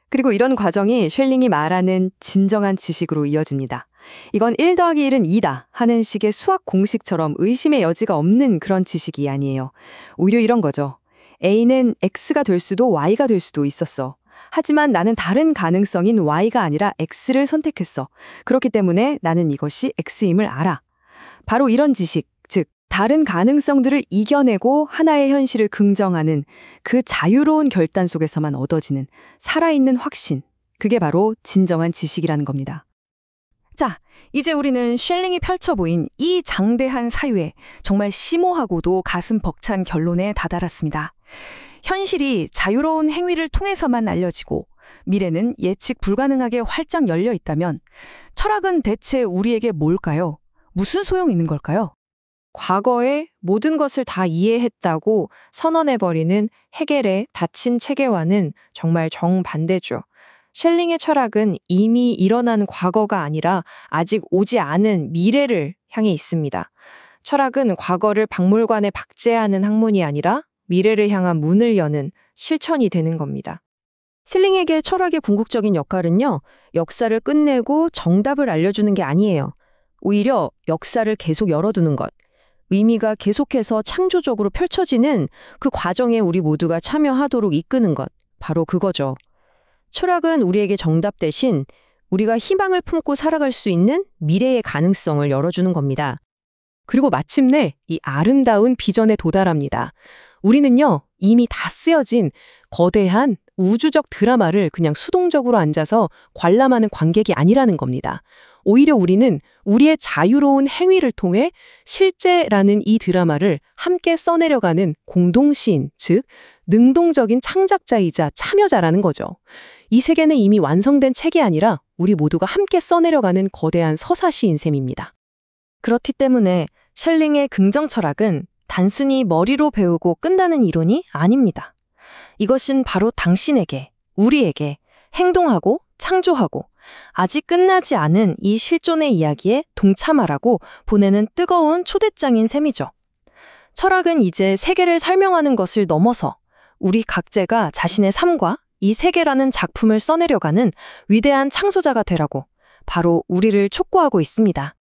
그리고 이런 과정이 쉘링이 말하는 진정한 지식으로 이어집니다. 이건 1 더하기 1은 2다 하는 식의 수학 공식처럼 의심의 여지가 없는 그런 지식이 아니에요. 오히려 이런 거죠. A는 X가 될 수도 Y가 될 수도 있었어. 하지만 나는 다른 가능성인 Y가 아니라 X를 선택했어. 그렇기 때문에 나는 이것이 X임을 알아. 바로 이런 지식, 즉 다른 가능성들을 이겨내고 하나의 현실을 긍정하는 그 자유로운 결단 속에서만 얻어지는 살아있는 확신, 그게 바로 진정한 지식이라는 겁니다. 자, 이제 우리는 쉘링이 펼쳐 보인 이 장대한 사유에 정말 심오하고도 가슴 벅찬 결론에 다다랐습니다. 현실이 자유로운 행위를 통해서만 알려지고 미래는 예측 불가능하게 활짝 열려 있다면 철학은 대체 우리에게 뭘까요? 무슨 소용이 있는 걸까요? 과거의 모든 것을 다 이해했다고 선언해버리는 헤겔의 닫힌 체계와는 정말 정반대죠. 쉘링의 철학은 이미 일어난 과거가 아니라 아직 오지 않은 미래를 향해 있습니다. 철학은 과거를 박물관에 박제하는 학문이 아니라 미래를 향한 문을 여는 실천이 되는 겁니다. 셀링에게 철학의 궁극적인 역할은요, 역사를 끝내고 정답을 알려주는 게 아니에요. 오히려 역사를 계속 열어두는 것. 의미가 계속해서 창조적으로 펼쳐지는 그 과정에 우리 모두가 참여하도록 이끄는 것. 바로 그거죠. 철학은 우리에게 정답 대신 우리가 희망을 품고 살아갈 수 있는 미래의 가능성을 열어주는 겁니다. 그리고 마침내 이 아름다운 비전에 도달합니다. 우리는요, 이미 다 쓰여진 거대한 우주적 드라마를 그냥 수동적으로 앉아서 관람하는 관객이 아니라는 겁니다. 오히려 우리는 우리의 자유로운 행위를 통해 실제라는 이 드라마를 함께 써내려가는 공동시인, 즉 능동적인 창작자이자 참여자라는 거죠. 이 세계는 이미 완성된 책이 아니라 우리 모두가 함께 써내려가는 거대한 서사시인 셈입니다. 그렇기 때문에 쉘링의 긍정 철학은 단순히 머리로 배우고 끝나는 이론이 아닙니다. 이것은 바로 당신에게, 우리에게 행동하고 창조하고 아직 끝나지 않은 이 실존의 이야기에 동참하라고 보내는 뜨거운 초대장인 셈이죠. 철학은 이제 세계를 설명하는 것을 넘어서 우리 각자가 자신의 삶과 이 세계라는 작품을 써내려가는 위대한 창조자가 되라고 바로 우리를 촉구하고 있습니다.